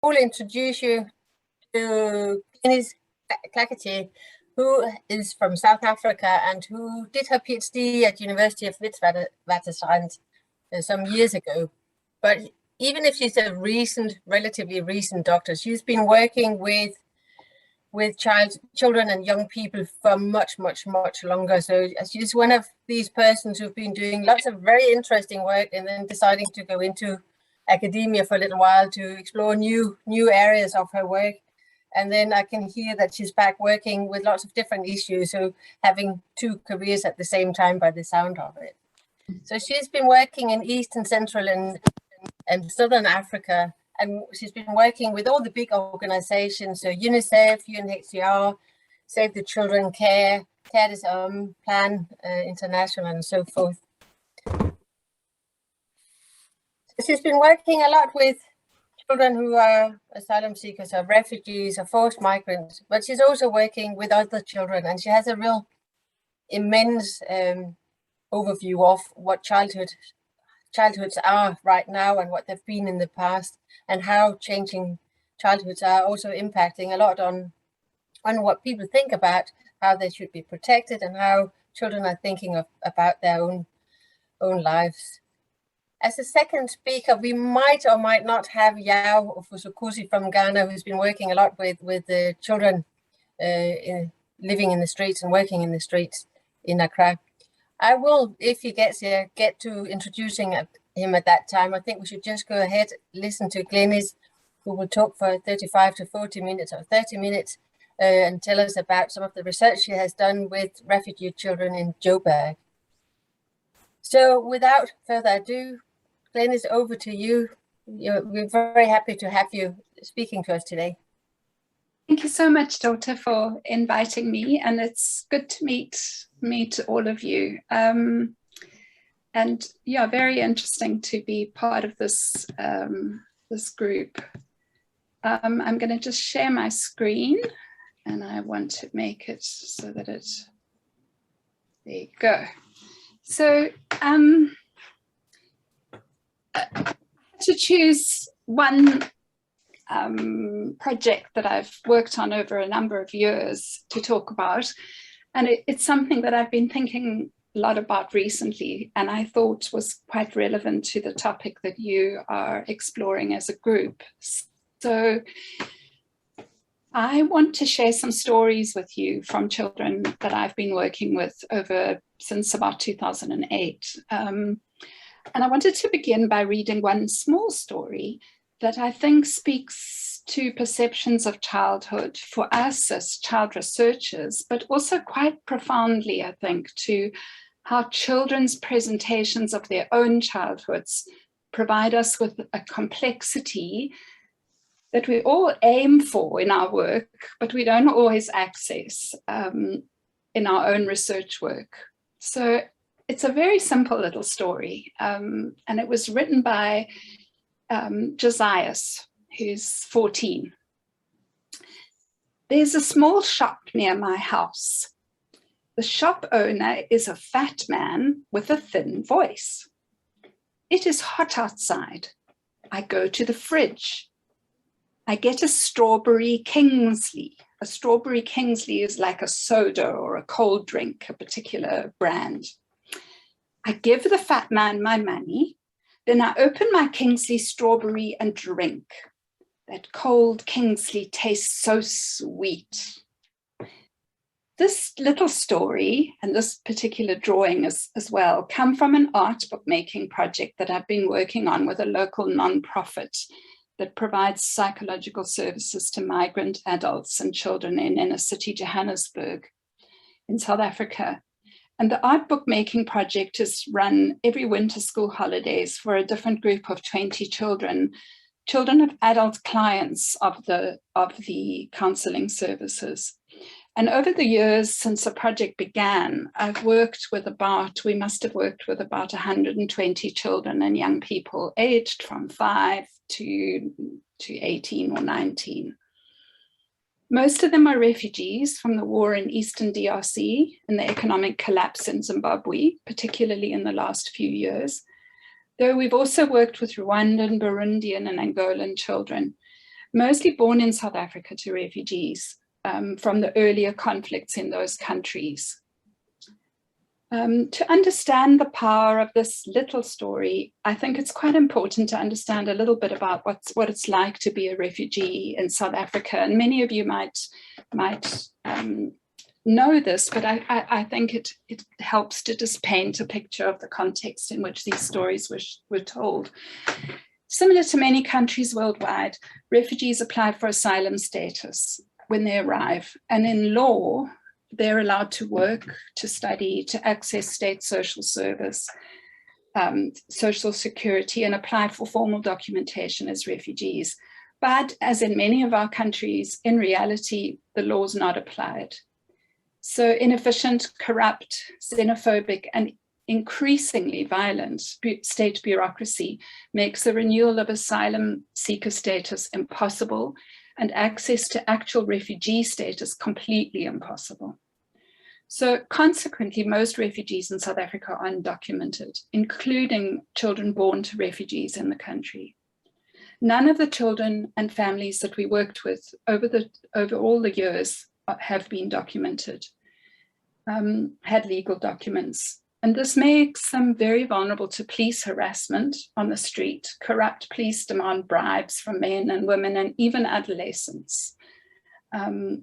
will introduce you to Glynis Clacherty, who is from South Africa and who did her PhD at University of Witwatersrand some years ago. But even if she's a relatively recent doctor, she's been working with children and young people for much longer. So she's one of these persons who've been doing lots of very interesting work and then deciding to go into academia for a little while to explore new areas of her work. And then I can hear that she's back working with lots of different issues, so having two careers at the same time by the sound of it. So she's been working in East and Central and Southern Africa, and she's been working with all the big organizations, so UNICEF, UNHCR, Save the Children, Care Plan International, and so forth. So she's been working a lot with children who are asylum seekers or refugees or forced migrants, but she's also working with other children, and she has a real immense overview of what childhoods are right now and what they've been in the past, and how changing childhoods are also impacting a lot on what people think about how they should be protected and how children are thinking about their own lives. As a second speaker, we might or might not have Yao Ofosu-Kusi from Ghana, who's been working a lot with the children living in the streets and working in the streets in Accra. I will, if he gets here, get to introducing him at that time. I think we should just go ahead, listen to Glynis, who will talk for 35 to 40 minutes or 30 minutes and tell us about some of the research she has done with refugee children in Joburg. So without further ado, Glynis, over to you. We're very happy to have you speaking to us today. Thank you so much, Daughter, for inviting me, and it's good to meet all of you. And yeah, very interesting to be part of this this group. I'm going to just share my screen, and I want to make it so that there you go. So I had to choose one project that I've worked on over a number of years to talk about, and it's something that I've been thinking a lot about recently, and I thought was quite relevant to the topic that you are exploring as a group. So I want to share some stories with you from children that I've been working with since about 2008. And I wanted to begin by reading one small story that I think speaks to perceptions of childhood for us as child researchers, but also quite profoundly, I think, to how children's presentations of their own childhoods provide us with a complexity that we all aim for in our work, but we don't always access in our own research work. So it's a very simple little story, and it was written by Josias, who's 14. There's a small shop near my house. The shop owner is a fat man with a thin voice. It is hot outside. I go to the fridge. I get a strawberry Kingsley. A strawberry Kingsley is like a soda or a cold drink, a particular brand. I give the fat man my money. Then I open my Kingsley strawberry and drink. That cold Kingsley tastes so sweet. This little story and this particular drawing as well come from an art bookmaking project that I've been working on with a local nonprofit that provides psychological services to migrant adults and children in inner city Johannesburg in South Africa. And the art bookmaking project is run every winter school holidays for a different group of 20 children of adult clients of the counseling services. And over the years since the project began, we must have worked with about 120 children and young people aged from 5 to 18 or 19. Most of them are refugees from the war in Eastern DRC and the economic collapse in Zimbabwe, particularly in the last few years. Though we've also worked with Rwandan, Burundian, and Angolan children. mostly born in South Africa to refugees from the earlier conflicts in those countries. To understand the power of this little story, I think it's quite important to understand a little bit about what it's like to be a refugee in South Africa. And many of you might know this, but I think it helps to just paint a picture of the context in which these stories were told. Similar to many countries worldwide, refugees apply for asylum status when they arrive, and in law, they're allowed to work, to study, to access state social service, social security, and apply for formal documentation as refugees. But as in many of our countries, in reality, the law is not applied. So inefficient, corrupt, xenophobic, and increasingly violent state bureaucracy makes the renewal of asylum seeker status impossible, and access to actual refugee status completely impossible. So consequently, most refugees in South Africa are undocumented, including children born to refugees in the country. None of the children and families that we worked with over all the years have been documented, had legal documents. And this makes them very vulnerable to police harassment on the street. Corrupt police demand bribes from men and women and even adolescents. And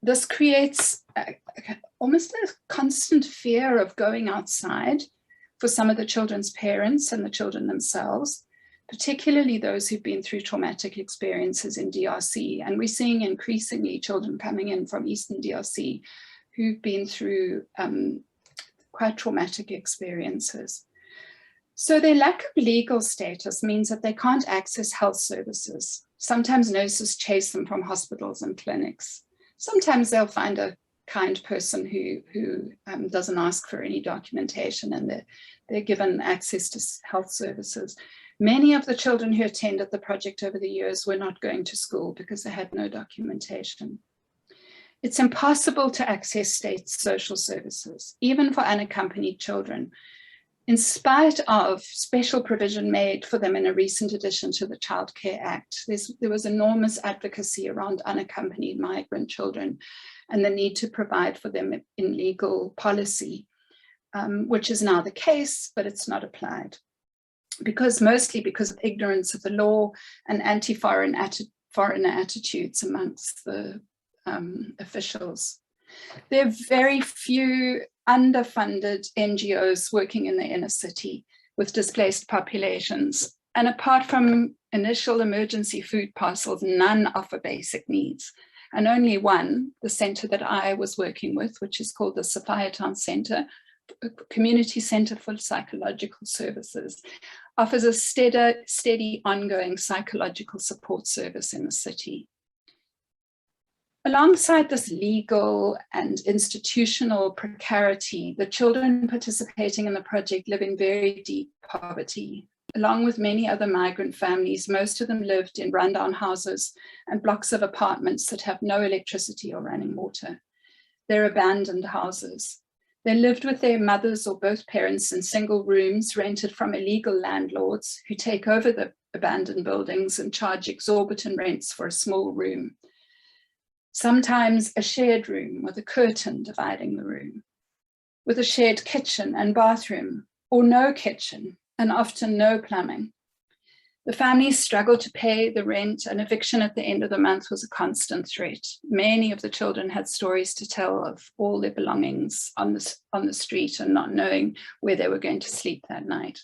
this creates almost a constant fear of going outside for some of the children's parents and the children themselves, particularly those who've been through traumatic experiences in DRC. And we're seeing increasingly children coming in from Eastern DRC who've been through quite traumatic experiences. So their lack of legal status means that they can't access health services. Sometimes nurses chase them from hospitals and clinics. Sometimes they'll find a kind person who doesn't ask for any documentation, and they're given access to health services. Many of the children who attended the project over the years were not going to school because they had no documentation. It's impossible to access state social services, even for unaccompanied children, in spite of special provision made for them in a recent addition to the Child Care Act. There was enormous advocacy around unaccompanied migrant children and the need to provide for them in legal policy, which is now the case, but it's not applied. Mostly because of ignorance of the law and anti-foreigner attitudes amongst the officials. There are very few underfunded NGOs working in the inner city with displaced populations. And apart from initial emergency food parcels, none offer basic needs. And only one, the center that I was working with, which is called the Sophiatown Center, a community center for psychological services, offers a steady ongoing psychological support service in the city. Alongside this legal and institutional precarity, the children participating in the project live in very deep poverty. Along with many other migrant families, most of them lived in rundown houses and blocks of apartments that have no electricity or running water. They're abandoned houses. They lived with their mothers or both parents in single rooms rented from illegal landlords who take over the abandoned buildings and charge exorbitant rents for a small room. Sometimes a shared room with a curtain dividing the room, with a shared kitchen and bathroom, or no kitchen, and often no plumbing. The families struggled to pay the rent, and eviction at the end of the month was a constant threat. Many of the children had stories to tell of all their belongings on the street and not knowing where they were going to sleep that night.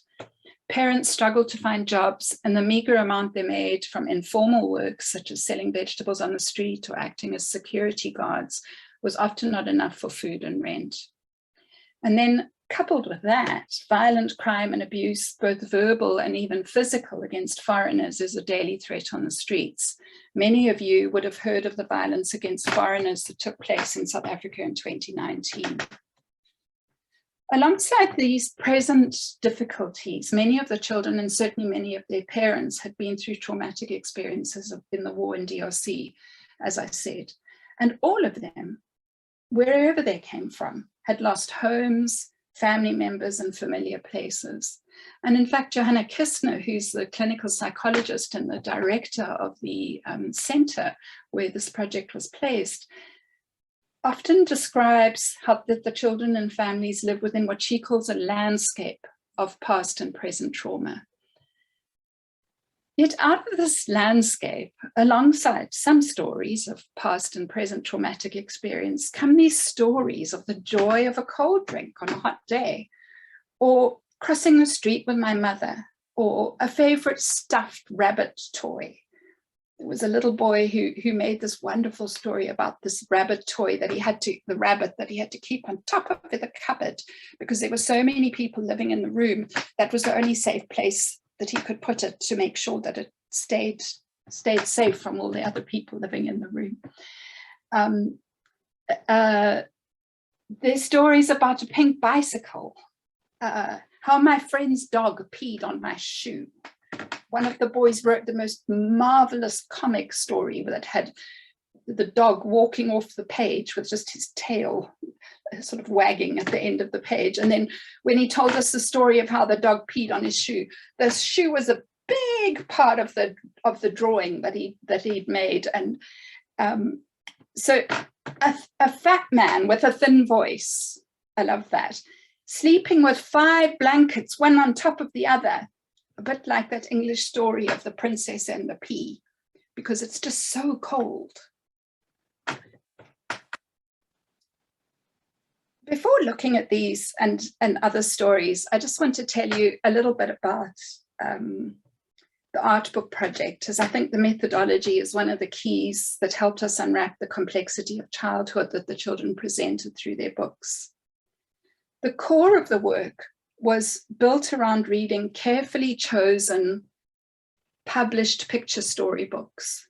Parents struggled to find jobs, and the meager amount they made from informal work, such as selling vegetables on the street or acting as security guards, was often not enough for food and rent. And then, coupled with that, violent crime and abuse, both verbal and even physical, against foreigners is a daily threat on the streets. Many of you would have heard of the violence against foreigners that took place in South Africa in 2019. Alongside these present difficulties, many of the children and certainly many of their parents had been through traumatic experiences in the war in DRC, as I said. And all of them, wherever they came from, had lost homes, family members, and familiar places. And in fact, Johanna Kistner, who's the clinical psychologist and the director of the center where this project was placed, often describes how that the children and families live within what she calls a landscape of past and present trauma. Yet out of this landscape, alongside some stories of past and present traumatic experience, come these stories of the joy of a cold drink on a hot day, or crossing the street with my mother, or a favorite stuffed rabbit toy. There was a little boy who made this wonderful story about this rabbit toy that the rabbit that he had to keep on top of the cupboard because there were so many people living in the room. That was the only safe place that he could put it to make sure that it stayed safe from all the other people living in the room. There's stories about a pink bicycle, how my friend's dog peed on my shoe. One of the boys wrote the most marvelous comic story that had the dog walking off the page with just his tail sort of wagging at the end of the page. And then when he told us the story of how the dog peed on his shoe, the shoe was a big part of the drawing that he'd made. And so a fat man with a thin voice, I love that, sleeping with 5 blankets, one on top of the other, a bit like that English story of the princess and the pea, because it's just so cold. Before looking at these and other stories, I just want to tell you a little bit about the art book project, as I think the methodology is one of the keys that helped us unwrap the complexity of childhood that the children presented through their books. The core of the work was built around reading carefully chosen, published picture storybooks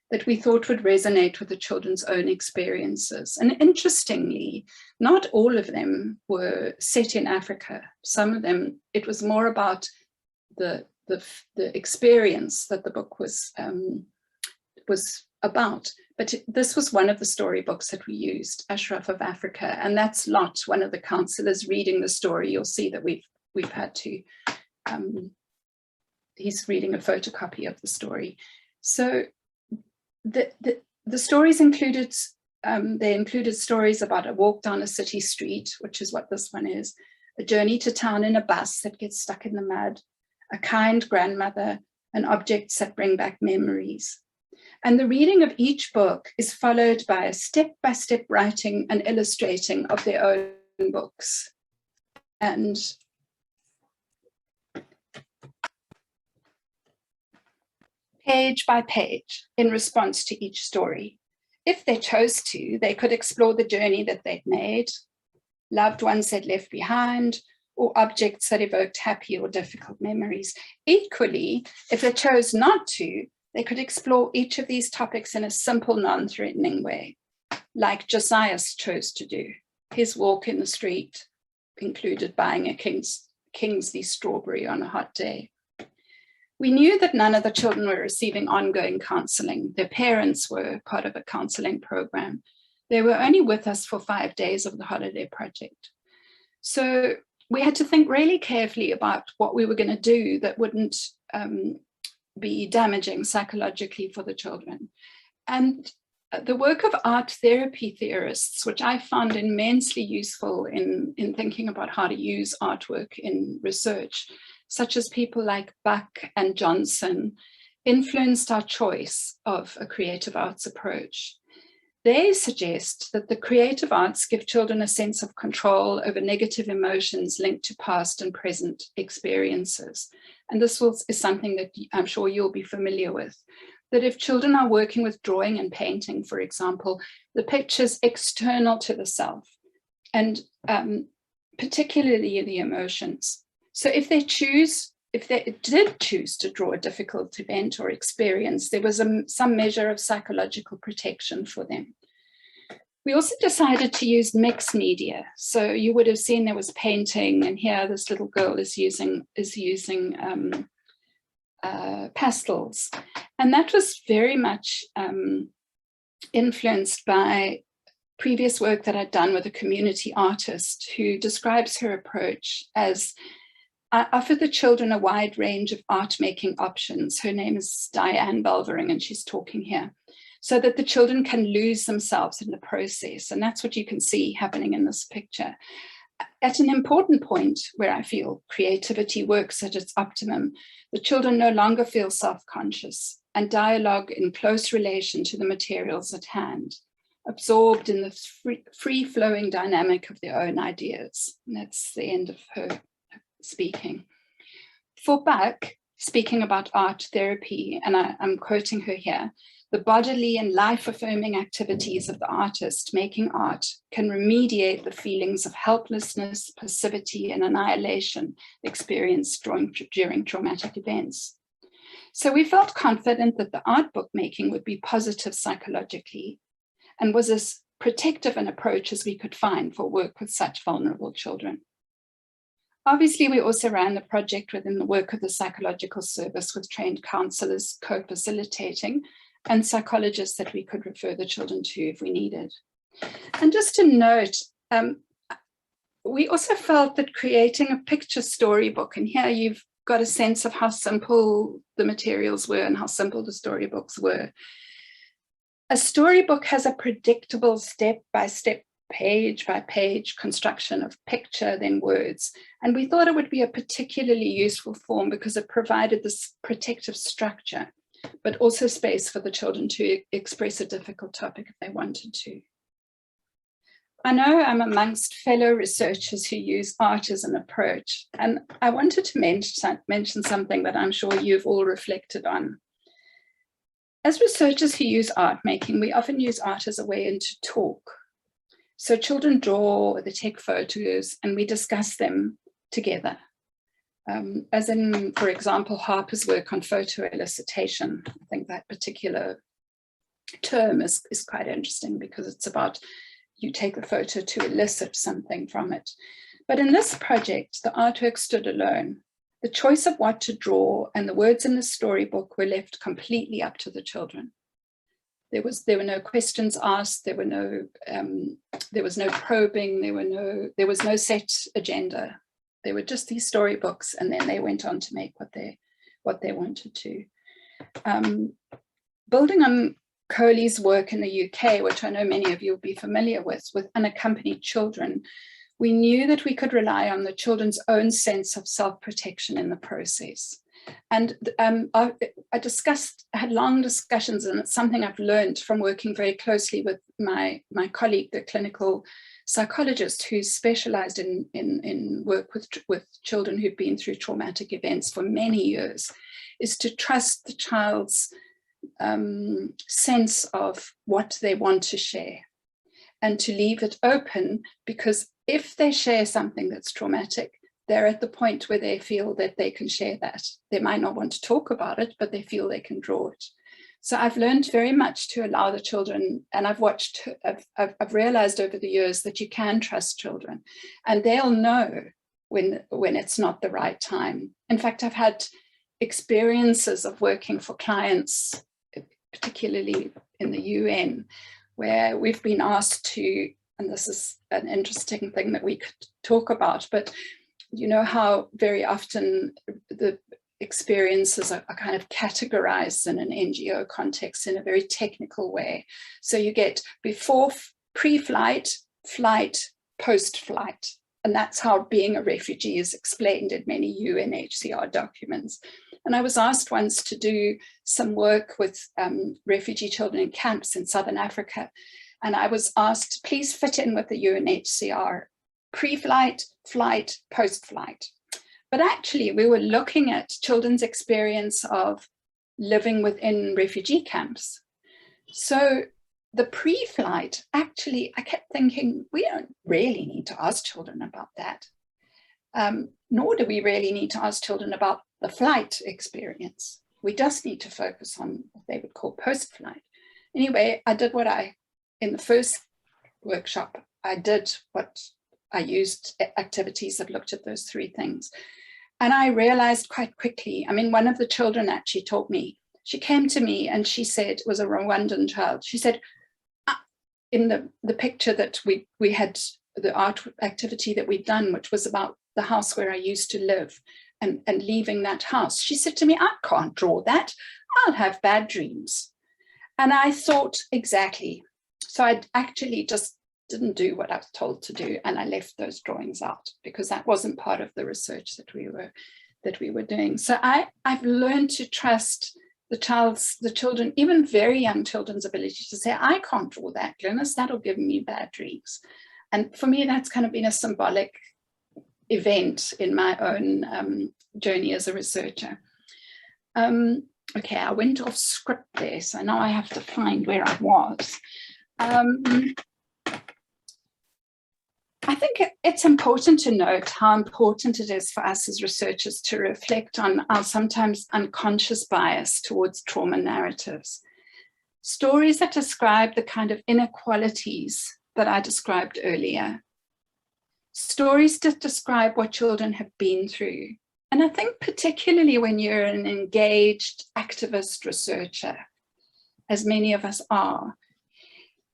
that we thought would resonate with the children's own experiences. And interestingly, not all of them were set in Africa. Some of them, it was more about the experience that the book was about. But this was one of the storybooks that we used, Ashraf of Africa, and that's Lot, one of the counselors reading the story. You'll see that we've had to, he's reading a photocopy of the story. So the stories included, they included stories about a walk down a city street, which is what this one is, a journey to town in a bus that gets stuck in the mud, a kind grandmother, and objects that bring back memories. And the reading of each book is followed by a step-by-step writing and illustrating of their own books. And page by page in response to each story. If they chose to, they could explore the journey that they'd made, loved ones they'd left behind, or objects that evoked happy or difficult memories. Equally, if they chose not to, they could explore each of these topics in a simple, non-threatening way, like Josias chose to do. His walk in the street included buying a Kingsley strawberry on a hot day. We knew that none of the children were receiving ongoing counselling. Their parents were part of a counselling program. They were only with us for 5 days of the holiday project. So we had to think really carefully about what we were going to do that wouldn't be damaging psychologically for the children. And the work of art therapy theorists, which I found immensely useful in thinking about how to use artwork in research, such as people like Buck and Johnson, influenced our choice of a creative arts approach. They suggest that the creative arts give children a sense of control over negative emotions linked to past and present experiences. And this is something that I'm sure you'll be familiar with, that if children are working with drawing and painting, for example, the picture's external to the self, and particularly the emotions. So if they did choose to draw a difficult event or experience, there was some measure of psychological protection for them. We also decided to use mixed media. So you would have seen there was painting, and here this little girl is using pastels. And that was very much influenced by previous work that I'd done with a community artist who describes her approach as I offer the children a wide range of art-making options. Her name is Diane Belvering, and she's talking here, so that the children can lose themselves in the process. And that's what you can see happening in this picture. At an important point where I feel creativity works at its optimum, the children no longer feel self-conscious and dialogue in close relation to the materials at hand, absorbed in the free-flowing dynamic of their own ideas. And that's the end of her speaking. For Buck, speaking about art therapy, and I'm quoting her here, the bodily and life-affirming activities of the artist making art can remediate the feelings of helplessness, passivity, and annihilation experienced during traumatic events. So we felt confident that the art book making would be positive psychologically and was as protective an approach as we could find for work with such vulnerable children. Obviously, we also ran the project within the work of the psychological service with trained counselors co-facilitating and psychologists that we could refer the children to if we needed. And just to note, we also felt that creating a picture storybook, and here you've got a sense of how simple the materials were and how simple the storybooks were. A storybook has a predictable step-by-step, page-by-page construction of picture, then words. And we thought it would be a particularly useful form because it provided this protective structure, but also space for the children to express a difficult topic if they wanted to. I know I'm amongst fellow researchers who use art as an approach, and I wanted to mention something that I'm sure you've all reflected on. As researchers who use art making, we often use art as a way into talk. So children draw, they take photos, and we discuss them together. As in, for example, Harper's work on photo elicitation. I think that particular term is quite interesting because it's about you take a photo to elicit something from it. But in this project, the artwork stood alone. The choice of what to draw and the words in the storybook were left completely up to the children. There were no questions asked. There was no probing. There was no set agenda. There were just these storybooks, and then they went on to make what they wanted to. Building on Coley's work in the UK, which I know many of you will be familiar with unaccompanied children, we knew that we could rely on the children's own sense of self-protection in the process. And I had long discussions, and it's something I've learned from working very closely with my colleague, the clinical psychologist who's specialized in work with children who've been through traumatic events for many years, is to trust the child's sense of what they want to share and to leave it open, because if they share something that's traumatic, they're at the point where they feel that they can share that. They might not want to talk about it, but they feel they can draw it. So I've learned very much to allow the children, and I've realized over the years that you can trust children, and they'll know when it's not the right time. In fact, I've had experiences of working for clients, particularly in the UN, where we've been asked to, and this is an interesting thing that we could talk about, but you know how very often the experiences are kind of categorized in an NGO context in a very technical way. So you get before, pre-flight, flight, post-flight. And that's how being a refugee is explained in many UNHCR documents. And I was asked once to do some work with refugee children in camps in Southern Africa. And I was asked, please fit in with the UNHCR, pre-flight, flight, post-flight. But actually, we were looking at children's experience of living within refugee camps. So the pre-flight, actually, I kept thinking, we don't really need to ask children about that. Nor do we really need to ask children about the flight experience. We just need to focus on what they would call post-flight. Anyway, I did in the first workshop, I used activities that looked at those three things. And I realized quite quickly, I mean, one of the children actually told me, she came to me and she said, it was a Rwandan child. She said, in the picture that we had, the art activity that we'd done, which was about the house where I used to live and leaving that house. She said to me, I can't draw that. I'll have bad dreams. And I thought, exactly. So I actually just didn't do what I was told to do. And I left those drawings out because that wasn't part of the research that we were doing. So I've learned to trust the children, even very young children's ability to say, I can't draw that, Glynis, that'll give me bad dreams. And for me, that's kind of been a symbolic event in my own journey as a researcher. Okay, I went off script there, so now I have to find where I was. I think it's important to note how important it is for us as researchers to reflect on our sometimes unconscious bias towards trauma narratives. Stories that describe the kind of inequalities that I described earlier. Stories that describe what children have been through. And I think particularly when you're an engaged activist researcher, as many of us are,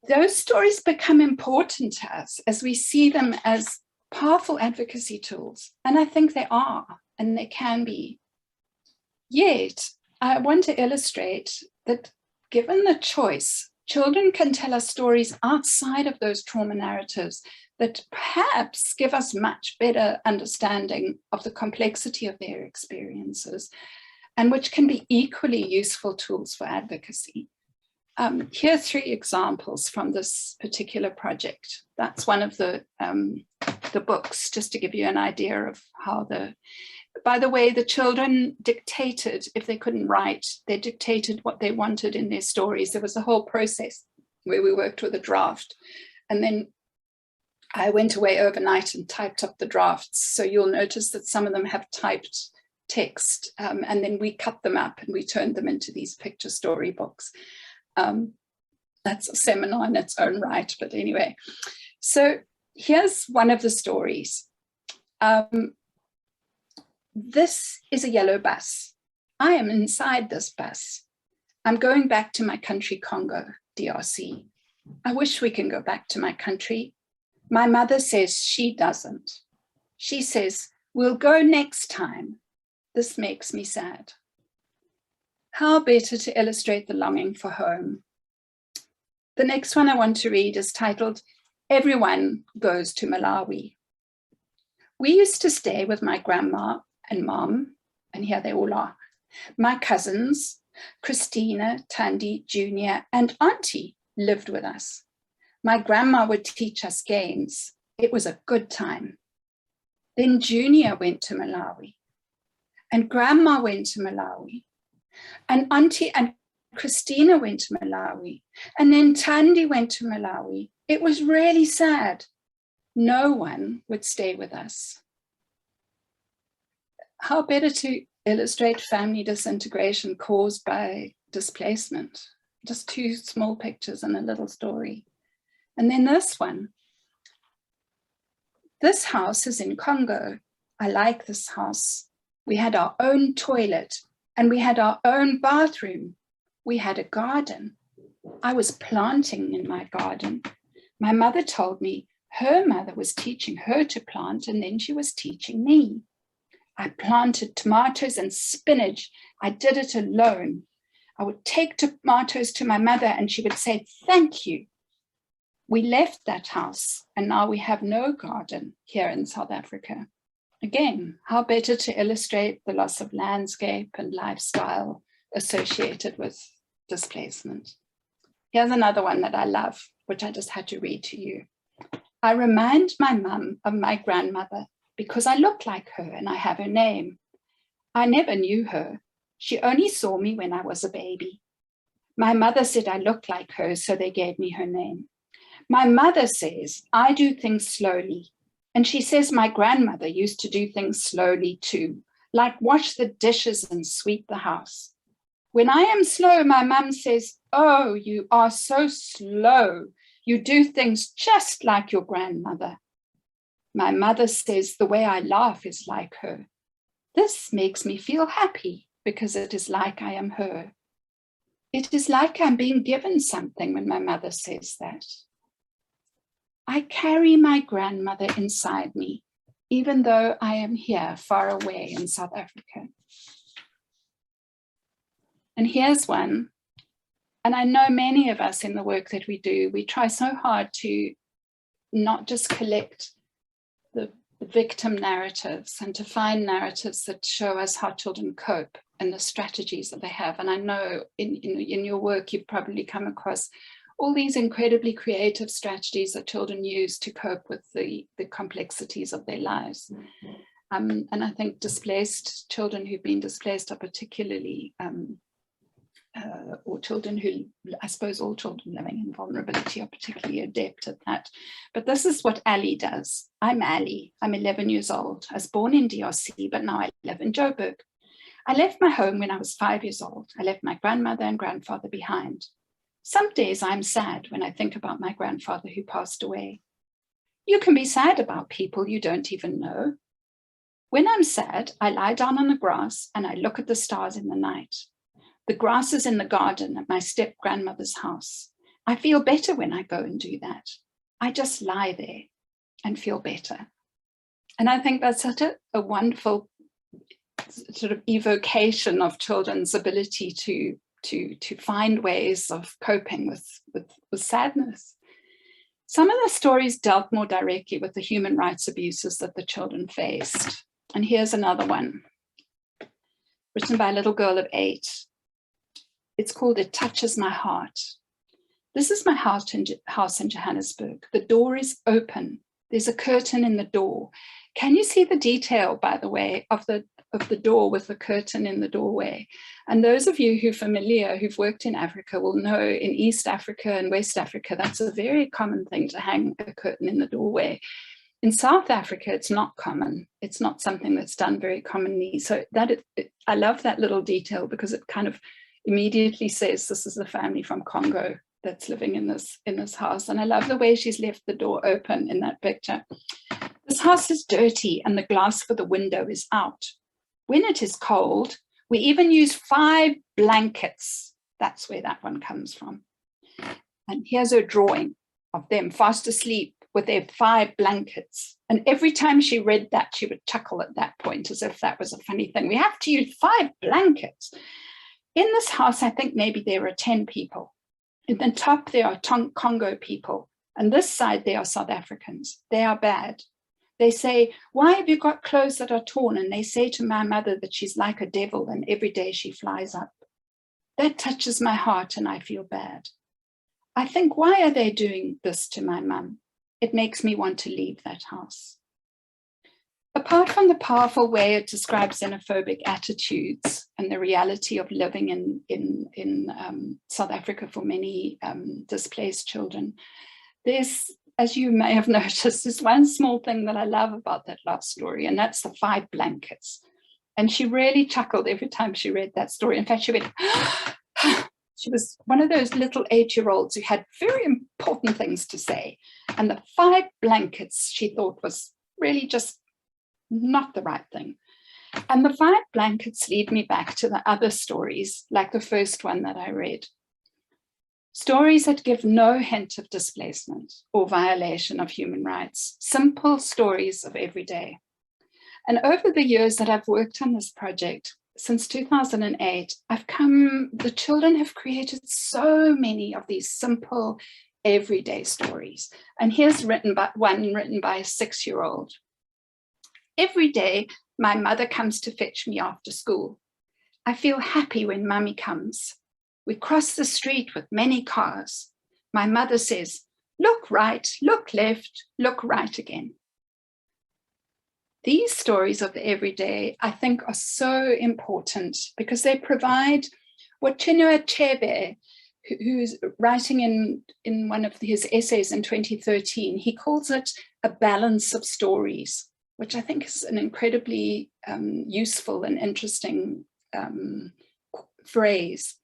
those stories become important to us as we see them as powerful advocacy tools. And I think they are, and they can be. Yet, I want to illustrate that given the choice, children can tell us stories outside of those trauma narratives that perhaps give us much better understanding of the complexity of their experiences, and which can be equally useful tools for advocacy. Here are 3 examples from this particular project. That's one of the books, just to give you an idea of how by the way, the children dictated, if they couldn't write, they dictated what they wanted in their stories. There was a whole process where we worked with a draft. And then I went away overnight and typed up the drafts. So you'll notice that some of them have typed text, and then we cut them up and we turned them into these picture storybooks. That's a seminar in its own right, but anyway. So here's one of the stories. This is a yellow bus. I am inside this bus. I'm going back to my country, Congo, DRC. I wish we can go back to my country. My mother says she doesn't. She says, we'll go next time. This makes me sad. How better to illustrate the longing for home? The next one I want to read is titled, Everyone Goes to Malawi. We used to stay with my grandma and mom, and here they all are, my cousins, Christina, Tandy, Junior, and Auntie lived with us. My grandma would teach us games. It was a good time. Then Junior went to Malawi, and Grandma went to Malawi, and Auntie and Christina went to Malawi, and then Tandy went to Malawi. It was really sad. No one would stay with us. How better to illustrate family disintegration caused by displacement? Just 2 small pictures and a little story. And then this one. This house is in Congo. I like this house. We had our own toilet and we had our own bathroom. We had a garden. I was planting in my garden. My mother told me her mother was teaching her to plant, and then she was teaching me. I planted tomatoes and spinach. I did it alone. I would take tomatoes to my mother and she would say, thank you. We left that house and now we have no garden here in South Africa. Again, how better to illustrate the loss of landscape and lifestyle associated with displacement. Here's another one that I love, which I just had to read to you. I remind my mum of my grandmother because I look like her and I have her name. I never knew her. She only saw me when I was a baby. My mother said I looked like her, so they gave me her name. My mother says I do things slowly, and she says my grandmother used to do things slowly too, like wash the dishes and sweep the house. When I am slow, my mum says, oh, you are so slow. You do things just like your grandmother. My mother says the way I laugh is like her. This makes me feel happy because it is like I am her. It is like I'm being given something when my mother says that. I carry my grandmother inside me. even though I am here far away in South Africa. And here's one. And I know many of us in the work that we do, we try so hard to not just collect the victim narratives and to find narratives that show us how children cope and the strategies that they have. And I know in your work, you've probably come across all these incredibly creative strategies that children use to cope with the complexities of their lives. And I think displaced children who've been displaced are particularly or children who, I suppose all children living in vulnerability are particularly adept at that. But this is what Ali does. I'm Ali, I'm 11 years old. I was born in DRC, but now I live in Joburg. I left my home when I was 5 years old. I left my grandmother and grandfather behind. Some days I'm sad when I think about my grandfather who passed away. You can be sad about people you don't even know. When I'm sad, I lie down on the grass and I look at the stars in the night. The grass is in the garden at my step-grandmother's house. I feel better when I go and do that. I just lie there and feel better. And I think that's such a wonderful sort of evocation of children's ability to find ways of coping with sadness. Some of the stories dealt more directly with the human rights abuses that the children faced. And here's another one, written by a little girl of 8. It's called It Touches My Heart. This is my house in Johannesburg. The door is open. There's a curtain in the door. Can you see the detail, by the way, of the door with the curtain in the doorway? And those of you who are familiar, who've worked in Africa, will know in East Africa and West Africa, that's a very common thing to hang a curtain in the doorway. In South Africa, it's not common. It's not something that's done very commonly. So I love that little detail because it kind of immediately says this is the family from Congo that's living in this house. And I love the way she's left the door open in that picture. This house is dirty and the glass for the window is out. When it is cold, we even use 5 blankets. That's where that one comes from. And here's a drawing of them fast asleep with their 5 blankets. And every time she read that, she would chuckle at that point as if that was a funny thing. We have to use 5 blankets. In this house, I think maybe there are 10 people. In the top, there are Congo people. And this side, there are South Africans. They are bad. They say, why have you got clothes that are torn? And they say to my mother that she's like a devil and every day she flies up. That touches my heart and I feel bad. I think, why are they doing this to my mum? It makes me want to leave that house. Apart from the powerful way it describes xenophobic attitudes and the reality of living in South Africa for many displaced children, there's, as you may have noticed, there's one small thing that I love about that last story, and that's the 5 blankets. And she really chuckled every time she read that story. In fact, she went, she was one of those little 8-year-olds who had very important things to say. And the 5 blankets she thought was really just not the right thing. And the 5 blankets lead me back to the other stories, like the first one that I read. Stories that give no hint of displacement or violation of human rights, simple stories of every day. And over the years that I've worked on this project, since 2008, the children have created so many of these simple everyday stories. And here's one written by a 6-year-old. Every day, my mother comes to fetch me after school. I feel happy when mummy comes. We cross the street with many cars. My mother says, look right, look left, look right again. These stories of the everyday, I think, are so important because they provide what Chinua Achebe, who's writing in one of his essays in 2013, he calls it a balance of stories, which I think is an incredibly useful and interesting phrase.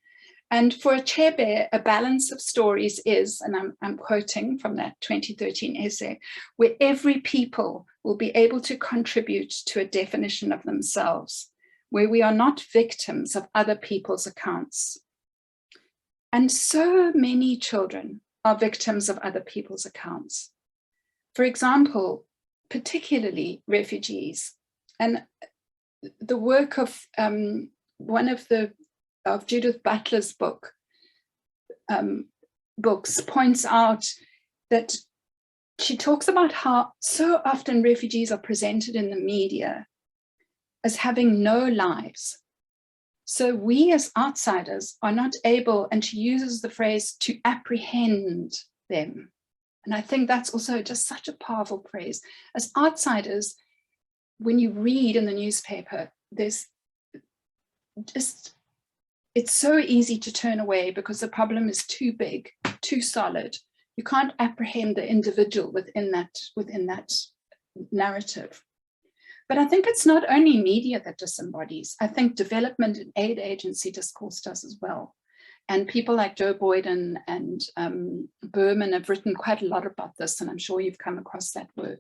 And for Achebe, a balance of stories is, and I'm quoting from that 2013 essay, where every people will be able to contribute to a definition of themselves, where we are not victims of other people's accounts. And so many children are victims of other people's accounts. For example, particularly refugees. And the work of one of Judith Butler's books points out that she talks about how so often refugees are presented in the media as having no lives. So we as outsiders are not able, and she uses the phrase, to apprehend them. And I think that's also just such a powerful phrase. As outsiders, when you read in the newspaper, it's so easy to turn away because the problem is too big, too solid. You can't apprehend the individual within that narrative. But I think it's not only media that disembodies. I think development and aid agency discourse does as well. And people like Joe Boyden and Berman have written quite a lot about this, and I'm sure you've come across that work.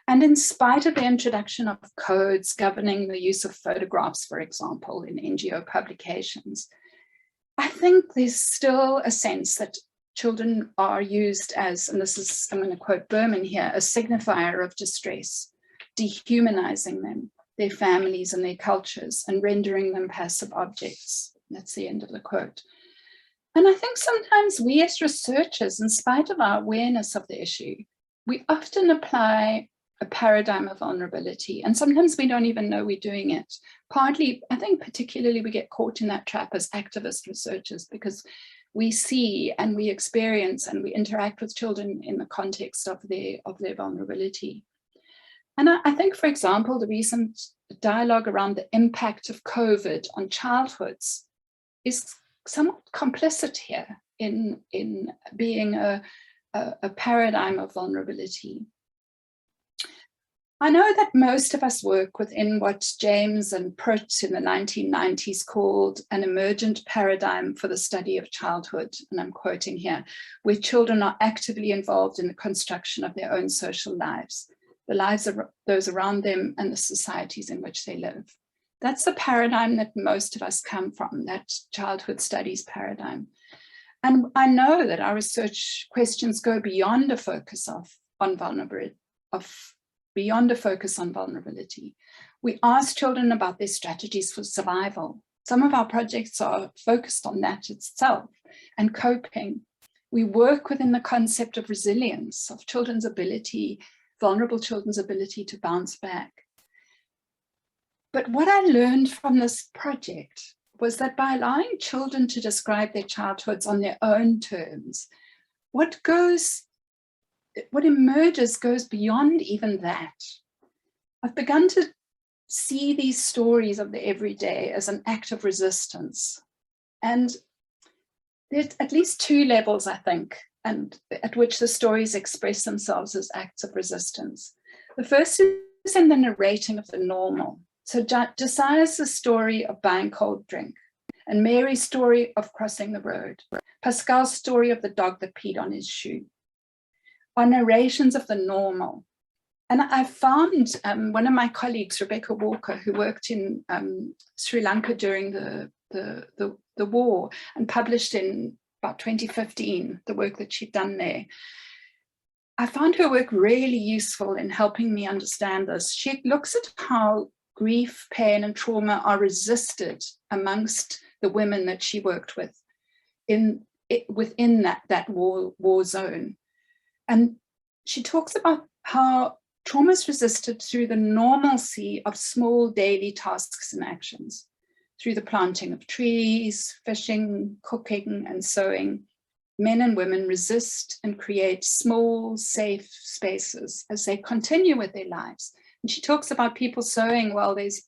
And in spite of the introduction of codes governing the use of photographs, for example, in NGO publications, I think there's still a sense that children are used as, and this is, I'm going to quote Berman here, a signifier of distress, dehumanizing them, their families and their cultures, and rendering them passive objects. That's the end of the quote. And I think sometimes we as researchers, in spite of our awareness of the issue, we often apply a paradigm of vulnerability, and sometimes we don't even know we're doing it. Partly, I think particularly we get caught in that trap as activist researchers because we see and we experience and we interact with children in the context of their vulnerability. And I think, for example, the recent dialogue around the impact of COVID on childhoods is somewhat complicit here in being a paradigm of vulnerability. I know that most of us work within what James and Pruitt in the 1990s called an emergent paradigm for the study of childhood, and I'm quoting here, where children are actively involved in the construction of their own social lives, the lives of those around them and the societies in which they live. That's the paradigm that most of us come from, that childhood studies paradigm. And I know that our research questions go beyond a focus on vulnerability. We ask children about their strategies for survival. Some of our projects are focused on that itself and coping. We work within the concept of resilience, of children's ability, vulnerable children's ability to bounce back. But what I learned from this project was that by allowing children to describe their childhoods on their own terms, what emerges goes beyond even that. I've begun to see these stories of the everyday as an act of resistance. And there's at least two levels, I think, and at which the stories express themselves as acts of resistance. The first is in the narrating of the normal. So Josiah's the story of buying cold drink, and Mary's story of crossing the road, Pascal's story of the dog that peed on his shoe, are narrations of the normal. And I found one of my colleagues, Rebecca Walker, who worked in Sri Lanka during the war and published in about 2015, the work that she'd done there. I found her work really useful in helping me understand this. She looks at how grief, pain, and trauma are resisted amongst the women that she worked with within that war zone. And she talks about how trauma is resisted through the normalcy of small daily tasks and actions, through the planting of trees, fishing, cooking, and sewing. Men and women resist and create small, safe spaces as they continue with their lives. And she talks about people sewing while there's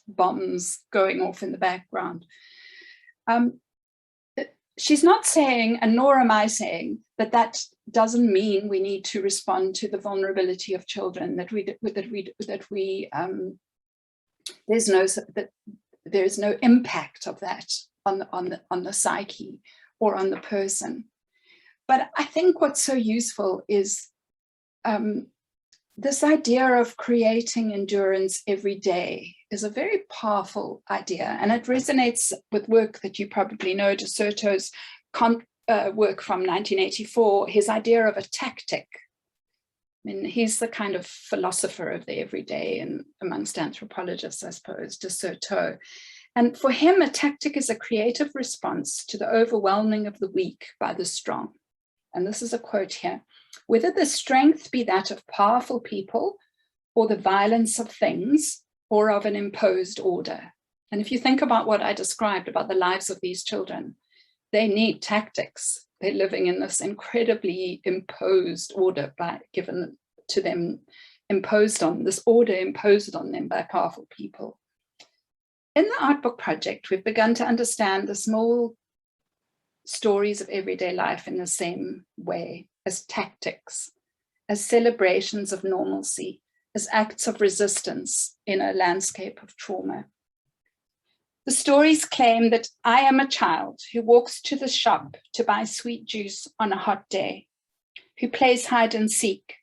bombs going off in the background. She's not saying, and nor am I saying, that doesn't mean we need to respond to the vulnerability of children, there's no impact of that on the psyche or on the person. But I think what's so useful is this idea of creating endurance every day is a very powerful idea, and it resonates with work that you probably know, De Soto's work from 1984, his idea of a tactic. mean, he's the kind of philosopher of the everyday and amongst anthropologists, I suppose, de Certeau. And for him, a tactic is a creative response to the overwhelming of the weak by the strong. And this is a quote here: "Whether the strength be that of powerful people or the violence of things or of an imposed order." And if you think about what I described about the lives of these children, they need tactics. They're living in this incredibly imposed order given to them, imposed on them by powerful people. In the art book project, we've begun to understand the small stories of everyday life in the same way, as tactics, as celebrations of normalcy, as acts of resistance in a landscape of trauma. The stories claim that I am a child who walks to the shop to buy sweet juice on a hot day, who plays hide and seek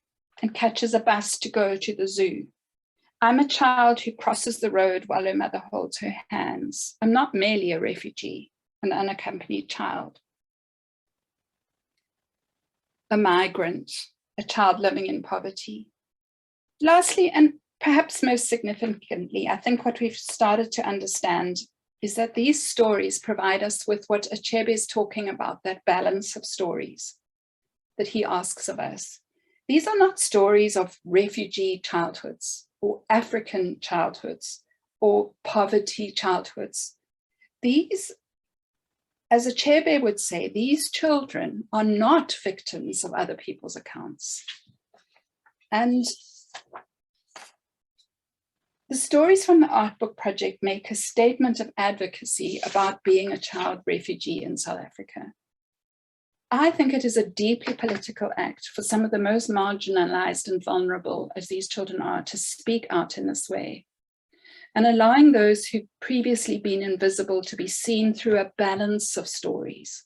and catches a bus to go to the zoo. I'm a child who crosses the road while her mother holds her hands. I'm not merely a refugee, an unaccompanied child, a migrant, a child living in poverty. Lastly, and perhaps most significantly, I think what we've started to understand is that these stories provide us with what Achebe is talking about, that balance of stories that he asks of us. These are not stories of refugee childhoods or African childhoods or poverty childhoods. These, as Achebe would say, these children are not victims of other people's accounts. And the stories from the Art Book Project make a statement of advocacy about being a child refugee in South Africa. I think it is a deeply political act for some of the most marginalized and vulnerable as these children are to speak out in this way, and allowing those who've previously been invisible to be seen through a balance of stories.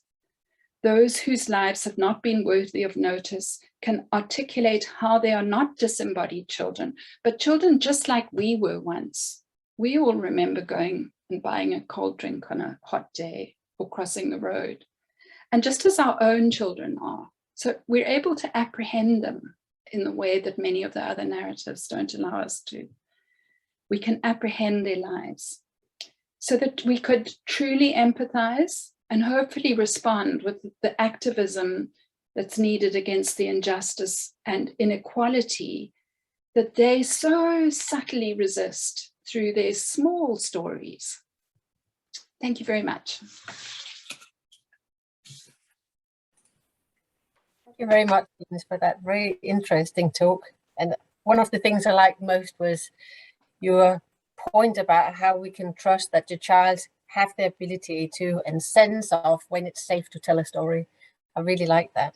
Those whose lives have not been worthy of notice can articulate how they are not disembodied children, but children just like we were once. We all remember going and buying a cold drink on a hot day or crossing the road. And just as our own children are. So we're able to apprehend them in the way that many of the other narratives don't allow us to. We can apprehend their lives so that we could truly empathize and hopefully respond with the activism that's needed against the injustice and inequality that they so subtly resist through their small stories. Thank you very much. Thank you very much, Glynis, for that very interesting talk. And one of the things I liked most was your point about how we can trust that your child have the ability to and sense of when it's safe to tell a story. I really like that.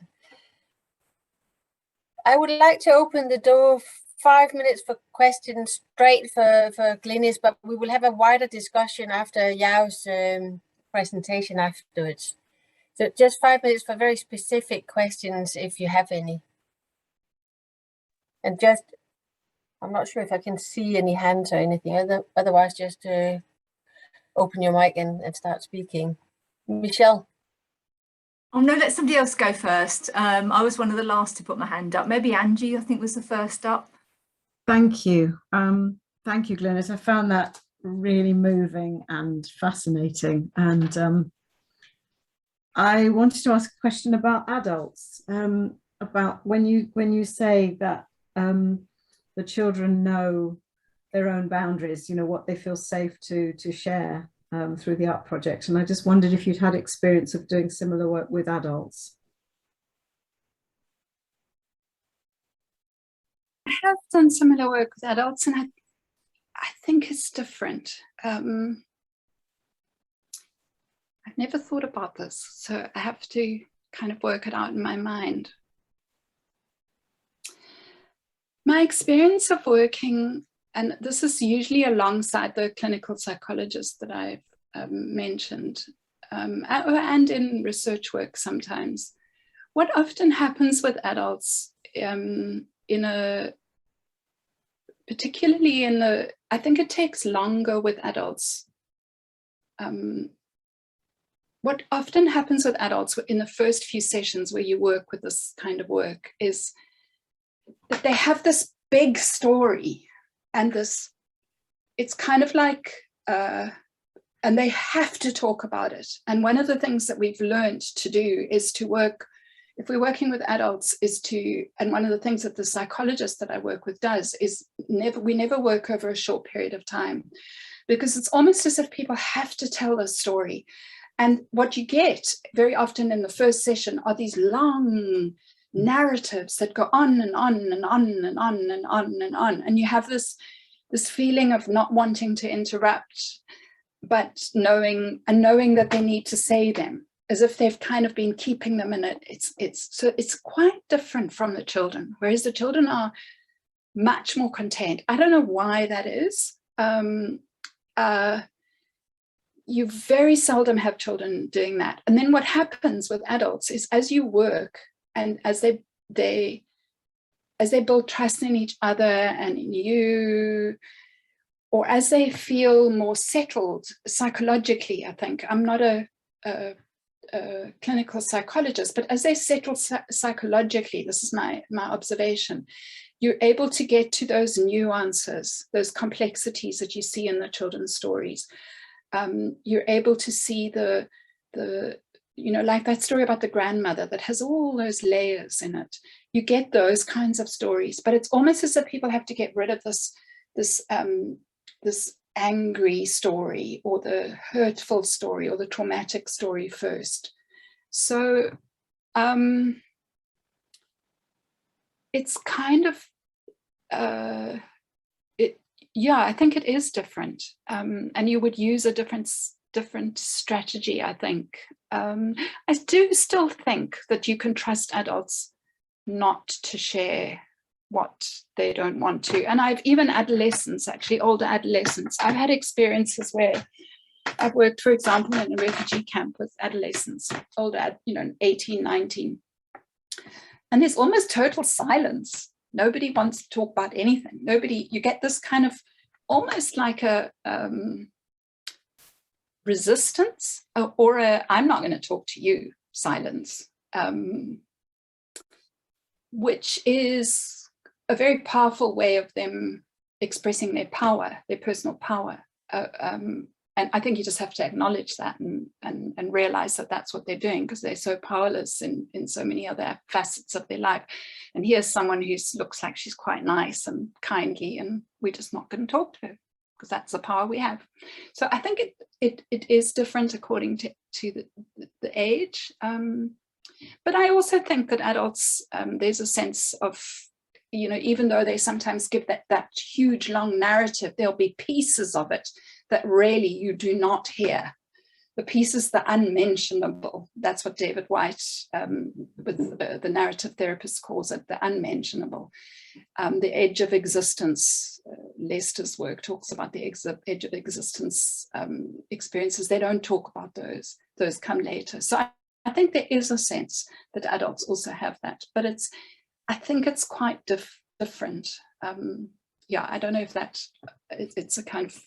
I would like to open the door 5 minutes for questions straight for Glynis, but we will have a wider discussion after Yao's presentation afterwards. So just 5 minutes for very specific questions if you have any. And just, I'm not sure if I can see any hands or anything, otherwise just open your mic and start speaking. Michelle. Oh no, let somebody else go first. I was one of the last to put my hand up. Maybe Angie, I think, was the first up. Thank you. Thank you, Glynis. I found that really moving and fascinating. And I wanted to ask a question about adults, about when you say that the children know their own boundaries, you know, what they feel safe to share through the art project. And I just wondered if you'd had experience of doing similar work with adults. I have done similar work with adults, and I think it's different. I've never thought about this, so I have to kind of work it out in my mind. My experience of working, and this is usually alongside the clinical psychologist that I've mentioned, and in research work sometimes, what often happens with adults particularly in the, I think it takes longer with adults. What often happens with adults in the first few sessions where you work with this kind of work is that they have this big story, and this, it's kind of like, and they have to talk about it. And one of the things that we've learned to do is to work, if we're working with adults, is to, and one of the things that the psychologist that I work with does is we never work over a short period of time, because it's almost as if people have to tell a story. And what you get very often in the first session are these long narratives that go on and on and on and on and on and on. And you have this feeling of not wanting to interrupt, but knowing that they need to say them, as if they've kind of been keeping them in it. So it's quite different from the children, whereas the children are much more content. I don't know why that is. You very seldom have children doing that. And then what happens with adults is, as you work and as they build trust in each other and in you, or as they feel more settled psychologically, I think, I'm not a clinical psychologist, but as they settle psychologically, this is my observation, you're able to get to those nuances, those complexities that you see in the children's stories. You're able to see the like that story about the grandmother that has all those layers in it. You get those kinds of stories, but it's almost as if people have to get rid of this angry story, or the hurtful story, or the traumatic story first. So it's kind of I think it is different, and you would use a different strategy, I think. I do still think that you can trust adults not to share what they don't want to. And I've even adolescents, actually older adolescents, I've had experiences where I've worked, for example, in a refugee camp with adolescents, older, 18, 19, and there's almost total silence. Nobody wants to talk about anything. You get this kind of almost like a resistance, or a I'm not going to talk to you silence, which is a very powerful way of them expressing their power, their personal power. And I think you just have to acknowledge that and realize that that's what they're doing, because they're so powerless in so many other facets of their life. And here's someone who looks like she's quite nice and kindly, and we're just not going to talk to her because that's the power we have. So I think it is different according to the age. But I also think that adults, there's a sense of, even though they sometimes give that huge long narrative, there'll be pieces of it that really you do not hear. The pieces, the unmentionable. That's what David White, with the narrative therapist, calls it, the unmentionable. The edge of existence. Lester's work talks about the edge of existence experiences. They don't talk about those. Those come later. So I think there is a sense that adults also have that, but I think it's quite different. I don't know if it's a kind of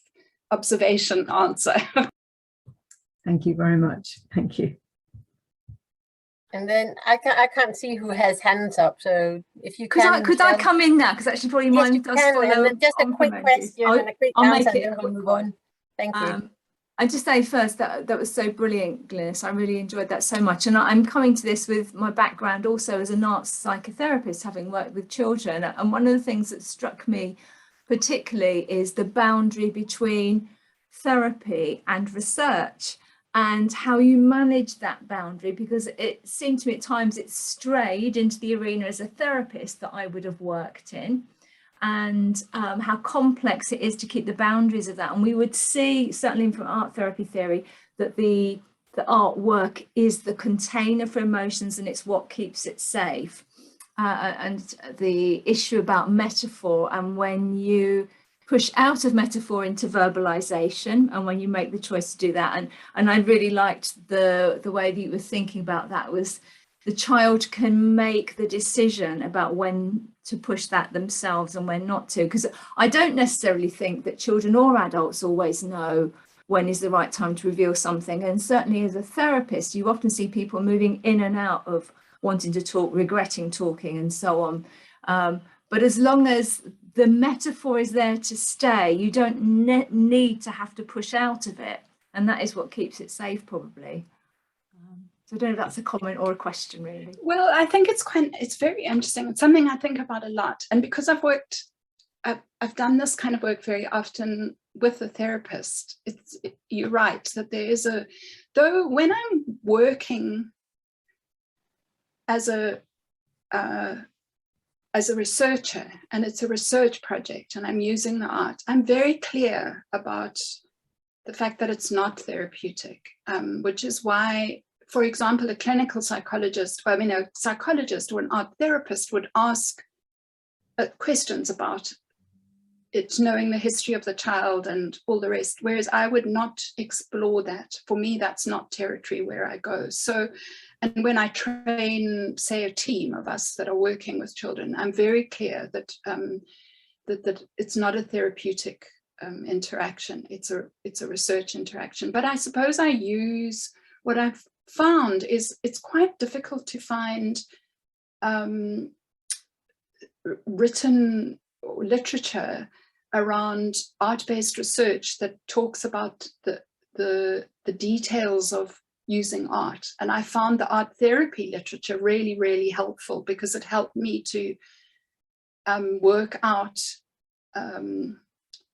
observation answer. Thank you very much. Thank you. And then I can't see who has hands up. So if you can, could I come in now? Because actually probably mine yes, does follow. And then just a quick question and a quick answer, and then we'll move on. Thank you. I just say first that was so brilliant, Glynis. I really enjoyed that so much. And I'm coming to this with my background also as an arts psychotherapist, having worked with children. And one of the things that struck me particularly is the boundary between therapy and research, and how you manage that boundary, because it seemed to me at times it strayed into the arena as a therapist that I would have worked in, and how complex it is to keep the boundaries of that. And we would see, certainly from art therapy theory, that the artwork is the container for emotions, and it's what keeps it safe. And the issue about metaphor, and when you push out of metaphor into verbalization, and when you make the choice to do that, and I really liked the way that you were thinking about that, was the child can make the decision about when to push that themselves and when not to, because I don't necessarily think that children or adults always know when is the right time to reveal something. And certainly as a therapist, you often see people moving in and out of wanting to talk, regretting talking, and so on. But as long as the metaphor is there to stay, you don't need to have to push out of it. And that is what keeps it safe, probably. So I don't know if that's a comment or a question, really. Well, I think it's very interesting. It's something I think about a lot. And because I've done this kind of work very often with a therapist, you're right that there is though when I'm working as a researcher, and it's a research project, and I'm using the art, I'm very clear about the fact that it's not therapeutic, which is why, for example, a clinical psychologist, a psychologist or an art therapist would ask questions about it, knowing the history of the child and all the rest, whereas I would not explore that. For me, that's not territory where I go. So, and when I train, say, a team of us that are working with children, I'm very clear that that it's not a therapeutic interaction. It's a research interaction. But I suppose I use, what I've found is it's quite difficult to find written literature around art-based research that talks about the details of using art. And I found the art therapy literature really, really helpful, because it helped me to work out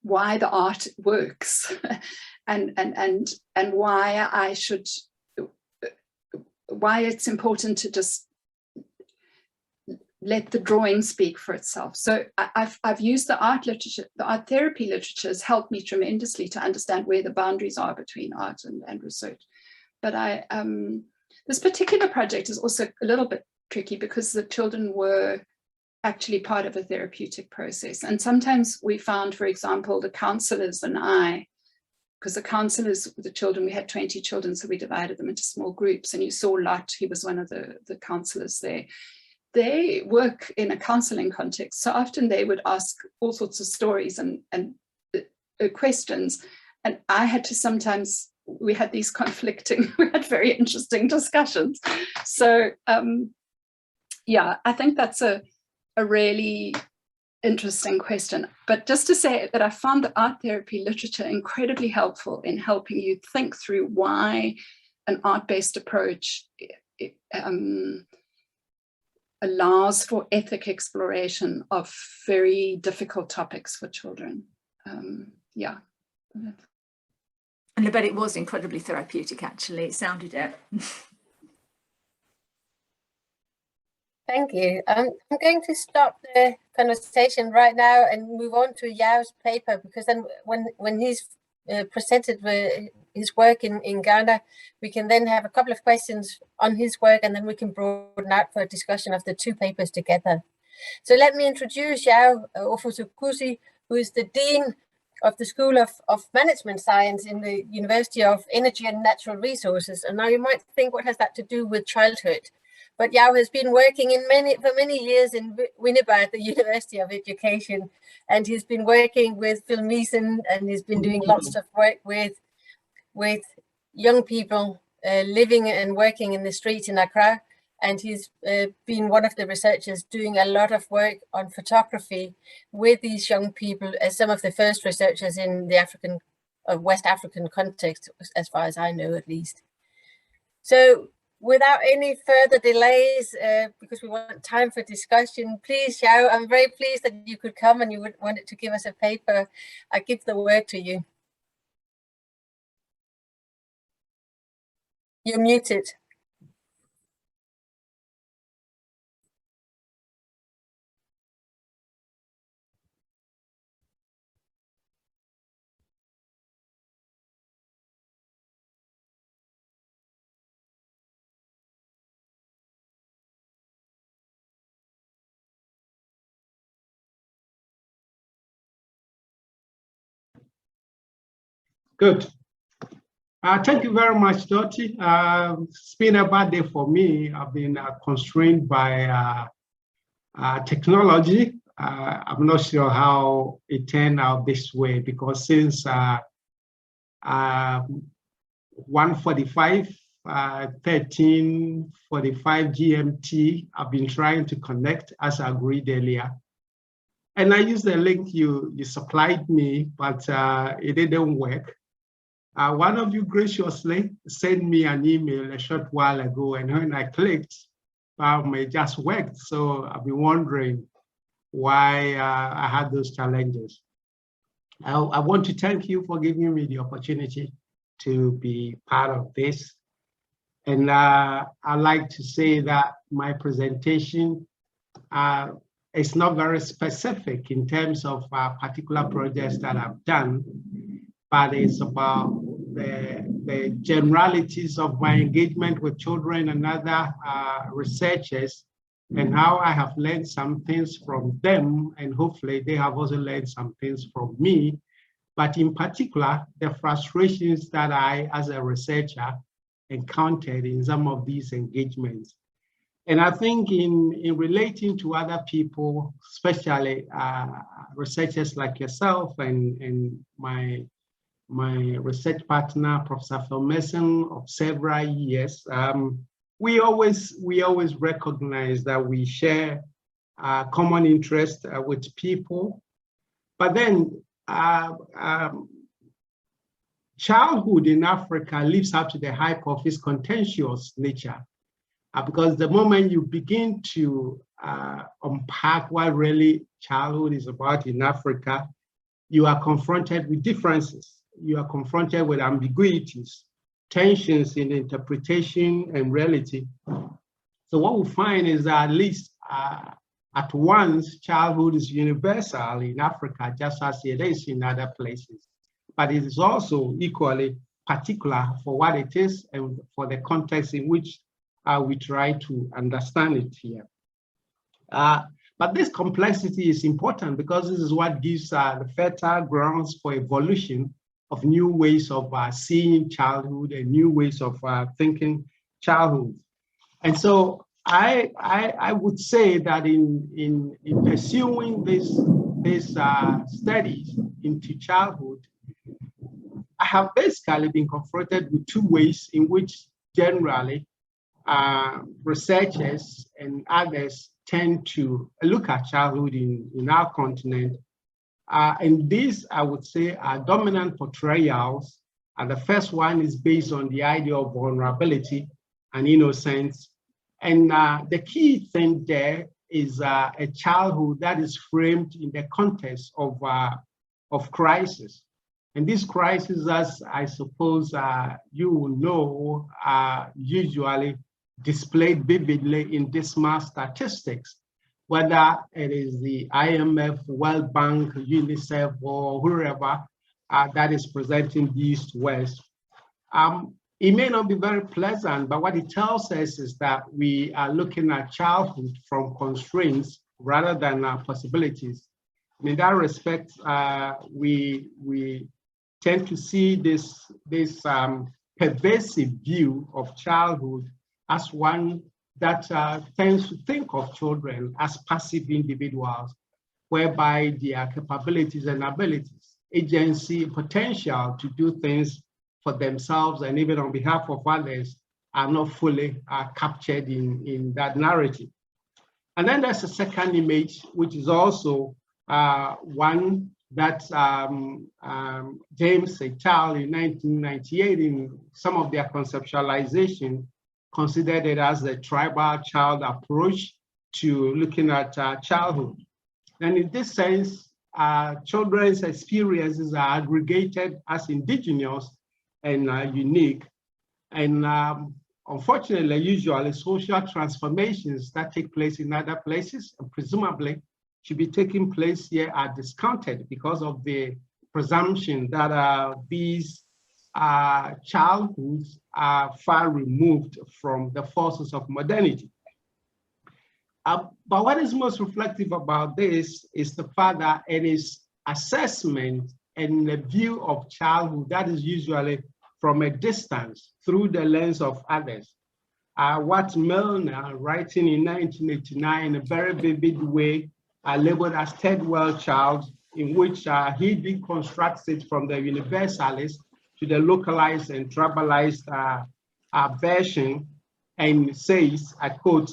why the art works and why it's important to just let the drawing speak for itself. So I've used the art literature, the art therapy literature has helped me tremendously to understand where the boundaries are between art and research. But this particular project is also a little bit tricky because the children were actually part of a therapeutic process. And sometimes we found, for example, the counselors and I, because the counselors, the children, we had 20 children, so we divided them into small groups, and you saw Lot, he was one of the counselors there. They work in a counseling context, so often they would ask all sorts of stories and questions, and I had to sometimes, we had these conflicting, we had very interesting discussions. So yeah, I think that's a really interesting question. But just to say that I found the art therapy literature incredibly helpful in helping you think through why an art-based approach allows for ethic exploration of very difficult topics for children. Yeah. And I bet it was incredibly therapeutic, actually. It sounded it. Thank you. I'm going to stop the conversation right now and move on to Yao's paper, because then when he's presented with his work in Ghana, we can then have a couple of questions on his work, and then we can broaden out for a discussion of the two papers together. So let me introduce Yao Ofosu-Kusi, who is the Dean of the School of Management Science in the University of Energy and Natural Resources. And now you might think, what has that to do with childhood? But Yao has been working for many years in Winneba at the University of Education, and he's been working with Phil Meeson, and he's been doing lots of work with young people living and working in the street in Accra. And he's been one of the researchers doing a lot of work on photography with these young people, as some of the first researchers in the West African context, as far as I know, at least. So without any further delays, because we want time for discussion, please, Yao, I'm very pleased that you could come and you wanted to give us a paper. I give the word to you. You're muted. Good. Thank you very much, Dottie. It's been a bad day for me. I've been constrained by technology. I'm not sure how it turned out this way, because since 1:45 13:45 GMT. I've been trying to connect as I agreed earlier. And I used the link you supplied me, but it didn't work. One of you graciously sent me an email a short while ago, and when I clicked, it just worked. So I've been wondering why I had those challenges. I want to thank you for giving me the opportunity to be part of this. And I'd like to say that my presentation is not very specific in terms of particular projects that I've done, but it's about the generalities of my engagement with children and other researchers, and how I have learned some things from them, and hopefully they have also learned some things from me, but in particular, the frustrations that I, as a researcher, encountered in some of these engagements. And I think in relating to other people, especially researchers like yourself and my research partner, Professor Phil Mason, of several years, we always recognize that we share common interest with people. But then childhood in Africa lives up to the hype of its contentious nature, because the moment you begin to unpack what really childhood is about in Africa, you are confronted with differences. You are confronted with ambiguities, tensions in interpretation and reality. So what we find is that at least at once, childhood is universal in Africa, just as it is in other places. But it is also equally particular for what it is and for the context in which we try to understand it here. But this complexity is important because this is what gives the fertile grounds for evolution of new ways of seeing childhood and new ways of thinking childhood. And so I would say that in pursuing this studies into childhood, I have basically been confronted with two ways in which generally researchers and others tend to look at childhood in our continent. And these, I would say, are dominant portrayals. And the first one is based on the idea of vulnerability and innocence. And the key thing there is a childhood that is framed in the context of crisis. And these crises, as I suppose you will know, are usually displayed vividly in dismal statistics, whether it is the IMF, World Bank, UNICEF, or whoever that is presenting the East West. It may not be very pleasant, but what it tells us is that we are looking at childhood from constraints rather than possibilities. And in that respect, we tend to see this pervasive view of childhood as one that tends to think of children as passive individuals, whereby their capabilities and abilities, agency, potential to do things for themselves and even on behalf of others are not fully captured in that narrative. And then there's a second image, which is also one that James et al. In 1998, in some of their conceptualization, considered it as the tribal child approach to looking at childhood. And in this sense, children's experiences are aggregated as indigenous and unique. And unfortunately, usually social transformations that take place in other places, and presumably should be taking place here, are discounted because of the presumption that these childhoods are far removed from the forces of modernity. But what is most reflective about this is the fact that it is assessment and the view of childhood that is usually from a distance through the lens of others. What Milner, writing in 1989 in a very vivid way, labeled as third world child, in which he deconstructs it from the universalist to the localized and tribalized version and says, I quote,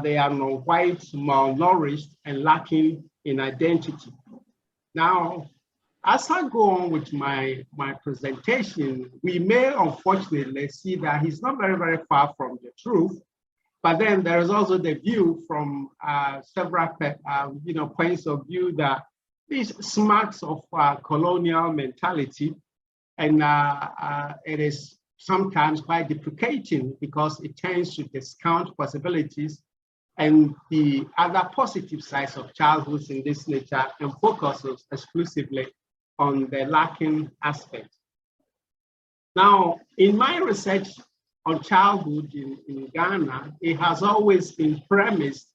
they are non-white, malnourished, and lacking in identity. Now, as I go on with my presentation, we may unfortunately see that he's not very, very far from the truth. But then there is also the view from several points of view that these smacks of colonial mentality, and it is sometimes quite deprecating because it tends to discount possibilities and the other positive sides of childhood in this nature and focuses exclusively on the lacking aspect. Now, in my research on childhood in Ghana, it has always been premised,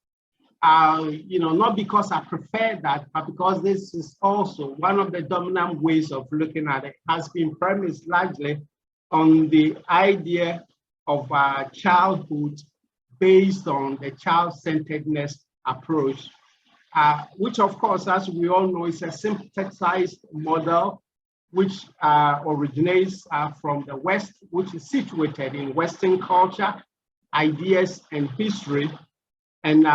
not because I prefer that, but because this is also one of the dominant ways of looking at it, has been premised largely on the idea of childhood based on the child-centeredness approach, which of course, as we all know, is a synthesized model which originates from the West, which is situated in Western culture, ideas, and history, and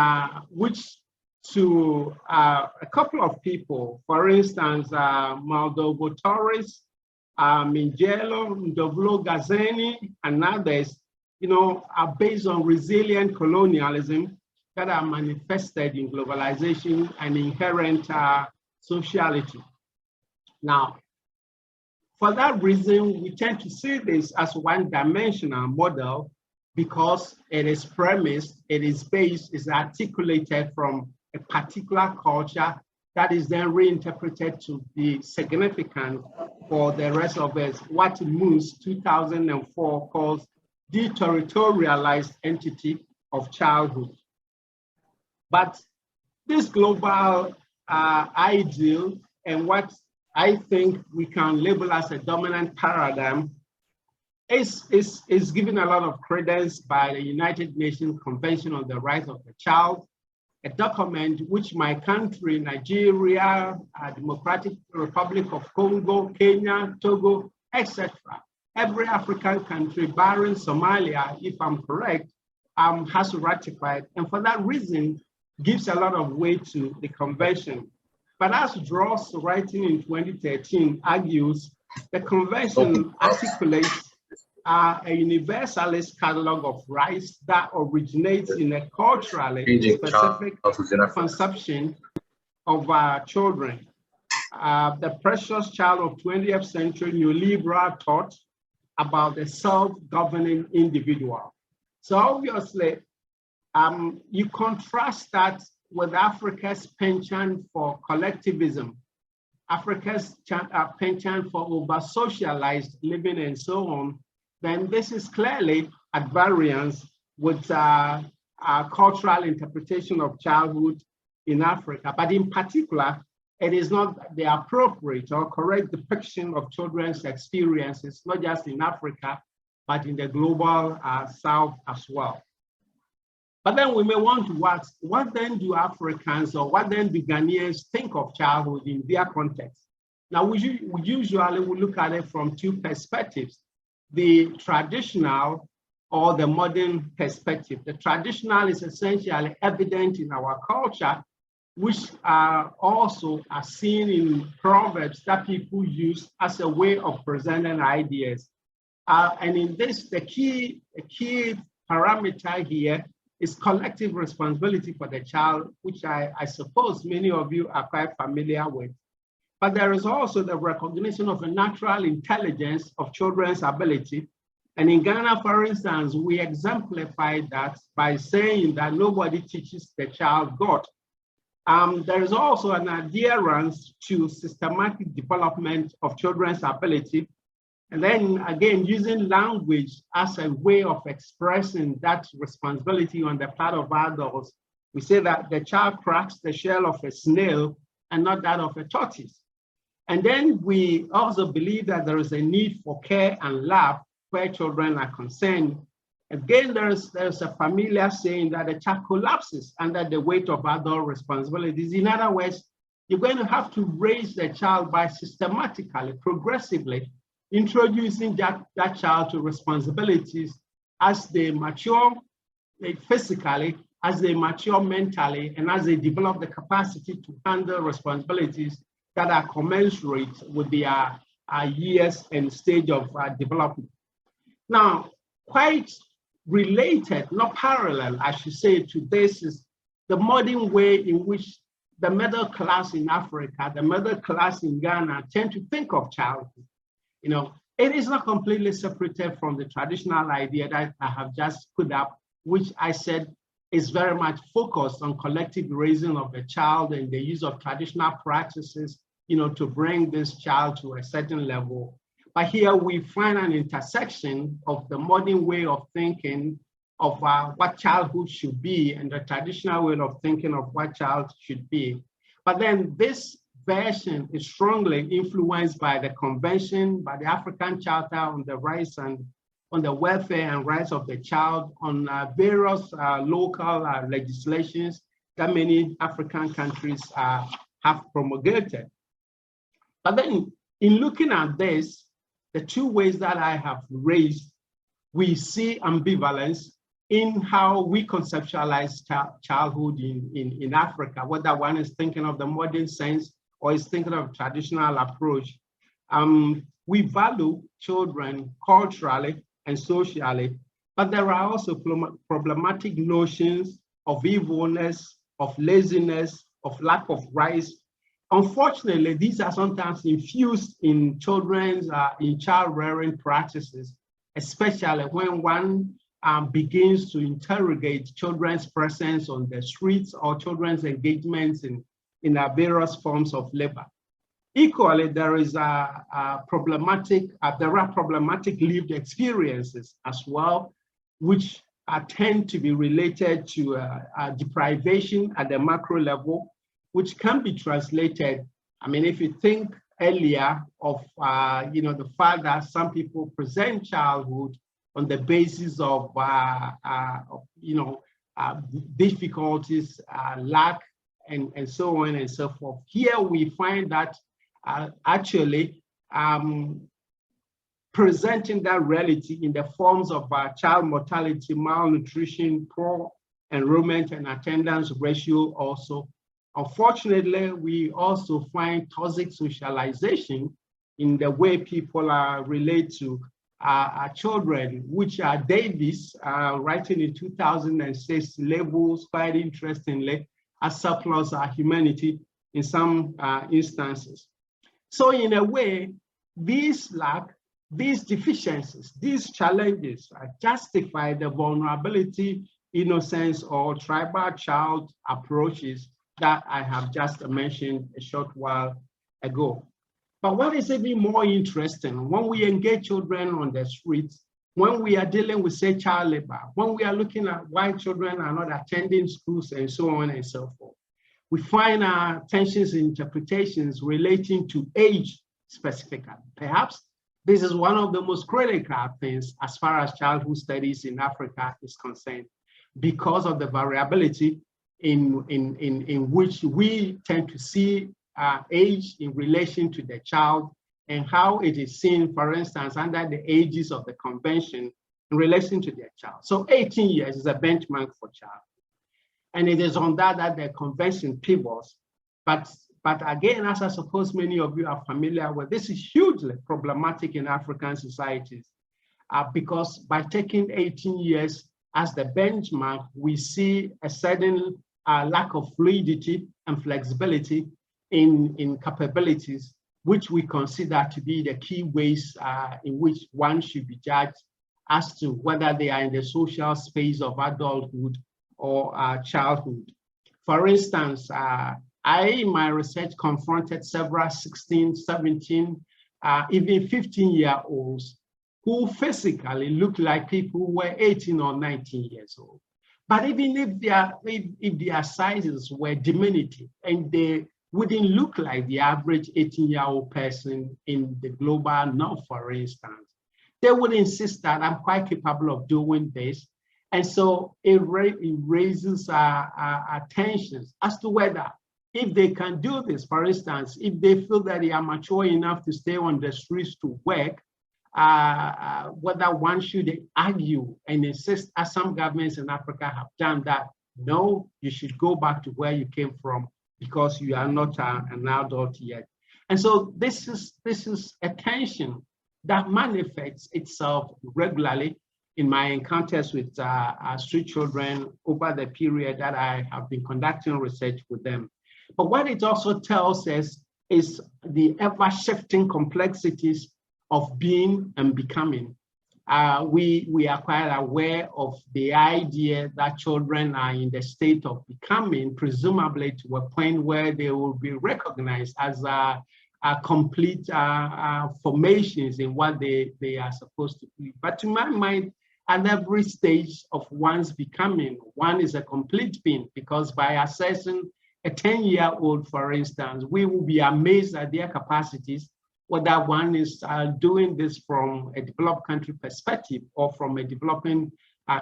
which to a couple of people, for instance, Maldovo Torres, Mingelo, Ndovlo Gazeni, and others, are based on resilient colonialism that are manifested in globalization and inherent sociality. Now, for that reason, we tend to see this as one-dimensional model because it is premised, it is based, is articulated from a particular culture that is then reinterpreted to be significant for the rest of us, what Moose 2004 calls deterritorialized entity of childhood. But this global ideal and what I think we can label as a dominant paradigm is given a lot of credence by the United Nations Convention on the Rights of the Child, a document which my country, Nigeria, Democratic Republic of Congo, Kenya, Togo, etc., every African country, barring Somalia, if I'm correct, has ratified, and for that reason, gives a lot of weight to the convention. But as Dross, writing in 2013, argues, the convention articulates a universalist catalog of rights that originates in a culturally specific conception of children. The precious child of 20th century neoliberal thought about the self-governing individual. So obviously, you contrast that with Africa's penchant for collectivism, Africa's penchant for over-socialized living and so on, then this is clearly at variance with our cultural interpretation of childhood in Africa. But in particular, it is not the appropriate or correct depiction of children's experiences, not just in Africa, but in the global South as well. But then we may want to ask, what then do Africans or what then do Ghanaians think of childhood in their context? Now, we usually look at it from two perspectives, the traditional or the modern perspective. The traditional is essentially evident in our culture, which also are seen in proverbs that people use as a way of presenting ideas. And in this, the key parameter here is collective responsibility for the child, which I suppose many of you are quite familiar with. But there is also the recognition of a natural intelligence of children's ability. And in Ghana, for instance, we exemplify that by saying that nobody teaches the child God. There is also an adherence to systematic development of children's ability. And then again, using language as a way of expressing that responsibility on the part of adults, we say that the child cracks the shell of a snail and not that of a tortoise. And then we also believe that there is a need for care and love where children are concerned. Again, there's a familiar saying that a child collapses under the weight of adult responsibilities. In other words, you're going to have to raise the child by systematically, progressively, introducing that child to responsibilities as they mature physically, as they mature mentally, and as they develop the capacity to handle responsibilities that are commensurate with their years and stage of development. Now, quite related, not parallel, I should say, to this is the modern way in which the middle class in Africa, the middle class in Ghana tend to think of childhood. You know, it is not completely separated from the traditional idea that I have just put up, which I said is very much focused on collective raising of the child and the use of traditional practices, you know, to bring this child to a certain level. But here we find an intersection of the modern way of thinking of what childhood should be and the traditional way of thinking of what child should be. But then this version is strongly influenced by the convention, by the African Charter on the rights and on the welfare and rights of the child, on various local legislations that many African countries have promulgated. But then in looking at this, the two ways that I have raised, we see ambivalence in how we conceptualize childhood in Africa, whether one is thinking of the modern sense or is thinking of traditional approach. We value children culturally and socially, but there are also problematic notions of evilness, of laziness, of lack of rights. Unfortunately, these are sometimes infused in children's, in child rearing practices, especially when one begins to interrogate children's presence on the streets or children's engagements in various forms of labor. Equally, there are problematic lived experiences as well, which tend to be related to deprivation at the macro level, which can be translated. I mean, if you think earlier of the fact that some people present childhood on the basis of difficulties, lack, and so on and so forth. Here we find that actually presenting that reality in the forms of child mortality, malnutrition, poor enrollment and attendance ratio also. Unfortunately, we also find toxic socialization in the way people relate to children, which Davis, writing in 2006, labels quite interestingly as surplus humanity in some instances. So in a way, these deficiencies, these challenges justify the vulnerability, innocence, or tribal child approaches that I have just mentioned a short while ago. But what is even more interesting, when we engage children on the streets, when we are dealing with, say, child labor, when we are looking at why children are not attending schools and so on and so forth, we find tensions in interpretations relating to age specifically. Perhaps this is one of the most critical things as far as childhood studies in Africa is concerned, because of the variability in which we tend to see age in relation to the child and how it is seen, for instance, under the ages of the convention in relation to their child. So 18 years is a benchmark for child. And it is on that the convention pivots. But again, as I suppose many of you are familiar with, this is hugely problematic in African societies because by taking 18 years as the benchmark, we see a certain lack of fluidity and flexibility in capabilities, which we consider to be the key ways in which one should be judged as to whether they are in the social space of adulthood or childhood. For instance, I, in my research, confronted several 16, 17, even 15-year-olds who physically look like people who were 18 or 19 years old. But even if their sizes were diminutive and they wouldn't look like the average 18-year-old person in the global north, for instance, they would insist that I'm quite capable of doing this. And so it raises tensions as to whether, if they can do this, for instance, if they feel that they are mature enough to stay on the streets to work, whether one should argue and insist, as some governments in Africa have done, that no, you should go back to where you came from because you are not an adult yet. And so this is a tension that manifests itself regularly in my encounters with street children over the period that I have been conducting research with them. But what it also tells us is the ever-shifting complexities of being and becoming. We are quite aware of the idea that children are in the state of becoming, presumably to a point where they will be recognized as complete formations in what they are supposed to be. But to my mind, at every stage of one's becoming, one is a complete being, because by assessing a 10-year-old, for instance, we will be amazed at their capacities, whether one is doing this from a developed country perspective or from a developing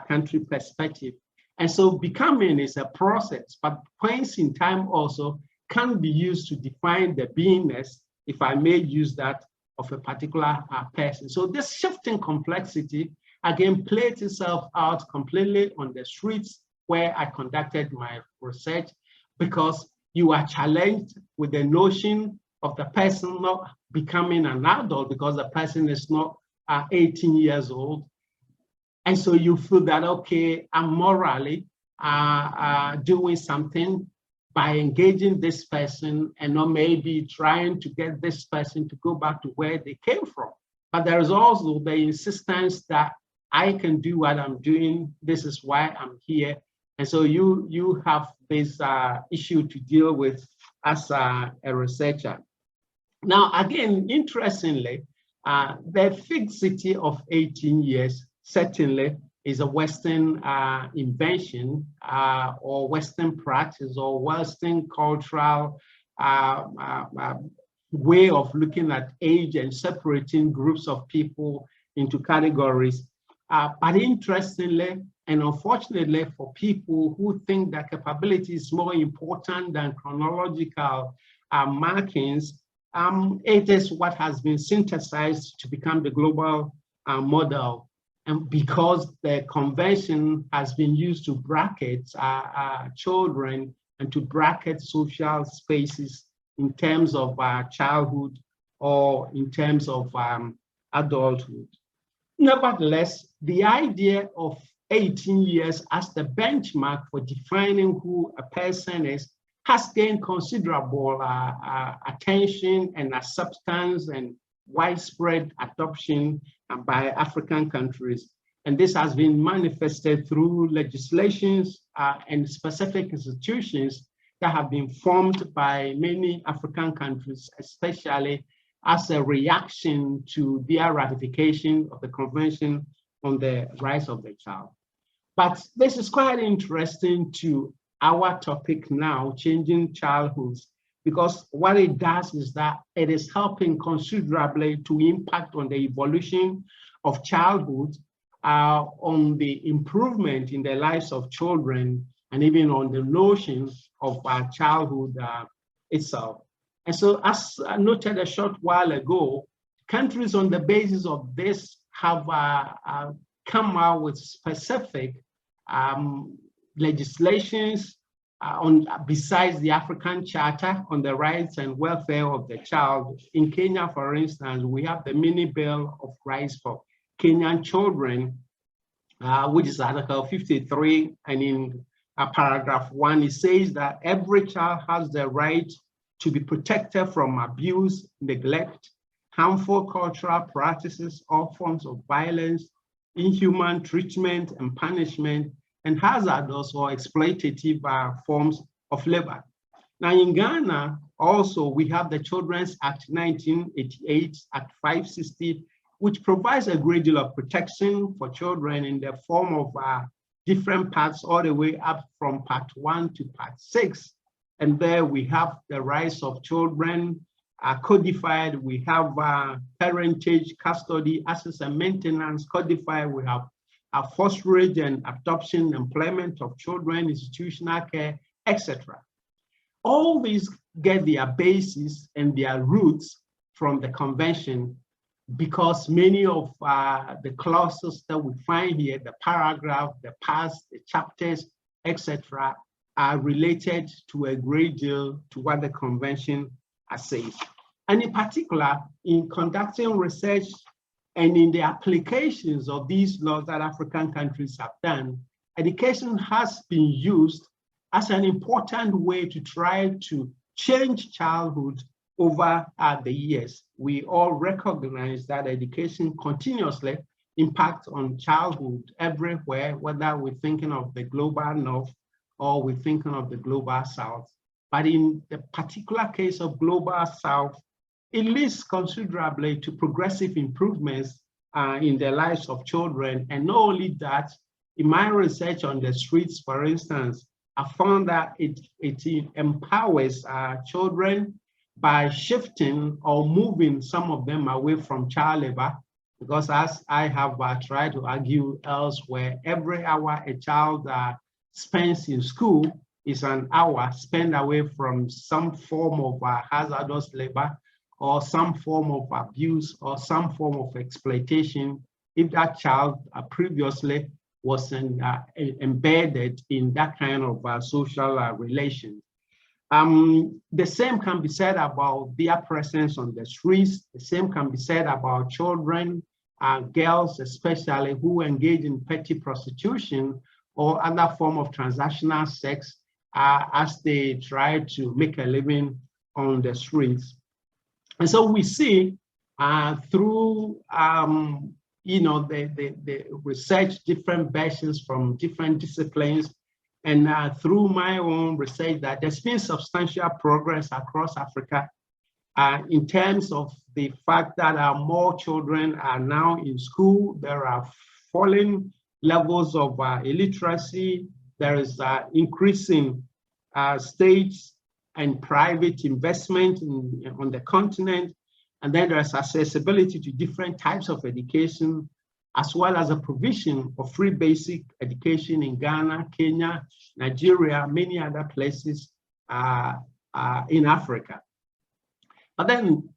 country perspective. And so becoming is a process, but points in time also can be used to define the beingness, if I may use that, of a particular person. So this shifting complexity, again, plays itself out completely on the streets where I conducted my research, because you are challenged with the notion of the person not becoming an adult because the person is not 18 years old. And so you feel that, okay, I'm morally doing something by engaging this person and not maybe trying to get this person to go back to where they came from. But there is also the insistence that I can do what I'm doing. This is why I'm here. And so you have this issue to deal with as a researcher. Now, again, interestingly, the fixity of 18 years certainly is a Western invention or Western practice or Western cultural way of looking at age and separating groups of people into categories. But interestingly, and unfortunately for people who think that capability is more important than chronological markings, it is what has been synthesized to become the global model. And because the convention has been used to bracket children and to bracket social spaces in terms of childhood or in terms of adulthood. Nevertheless, the idea of 18 years as the benchmark for defining who a person is has gained considerable attention and acceptance and widespread adoption by African countries. And this has been manifested through legislations and specific institutions that have been formed by many African countries, especially as a reaction to their ratification of the Convention on the Rights of the Child. But this is quite interesting to our topic now, changing childhoods, because what it does is that it is helping considerably to impact on the evolution of childhood, on the improvement in the lives of children, and even on the notions of childhood itself. And so, as I noted a short while ago, countries on the basis of this have come out with specific legislations besides the African Charter on the rights and welfare of the child. In Kenya, for instance, we have the mini bill of rights for Kenyan children, which is Article 53, and in paragraph 1, it says that every child has the right to be protected from abuse, neglect, harmful cultural practices, all forms of violence, inhuman treatment and punishment, and hazardous or exploitative forms of labor. Now in Ghana, also, we have the Children's Act 1988, Act 560, which provides a great deal of protection for children in the form of different parts, all the way up from Part 1 to Part 6. And there we have the rights of children codified. We have parentage, custody, access and maintenance codified. We have fosterage and adoption, employment of children, institutional care, etc. All these get their basis and their roots from the convention. because many of the clauses that we find here, the paragraph, the parts, the chapters, etc., are related to a great deal to what the convention says. And in particular, in conducting research and in the applications of these laws that African countries have done, education has been used as an important way to try to change childhood over the years. We all recognize that education continuously impacts on childhood everywhere, whether we're thinking of the global north or we're thinking of the global south. But in the particular case of global south, it leads considerably to progressive improvements in the lives of children. And not only that, in my research on the streets, for instance, I found that it empowers children by shifting or moving some of them away from child labor, because as I have tried to argue elsewhere, every hour a child spends in school is an hour spent away from some form of hazardous labor or some form of abuse or some form of exploitation if that child previously was embedded in that kind of social relation. The same can be said about their presence on the streets. The same can be said about children, girls especially, who engage in petty prostitution or other form of transactional sex as they try to make a living on the streets. And so we see through the research, different versions from different disciplines, and through my own research, that there's been substantial progress across Africa in terms of the fact that more children are now in school. There are falling levels of illiteracy. There is increasing state and private investment on the continent. And then there's accessibility to different types of education, as well as a provision of free basic education in Ghana, Kenya, Nigeria, many other places in Africa. But then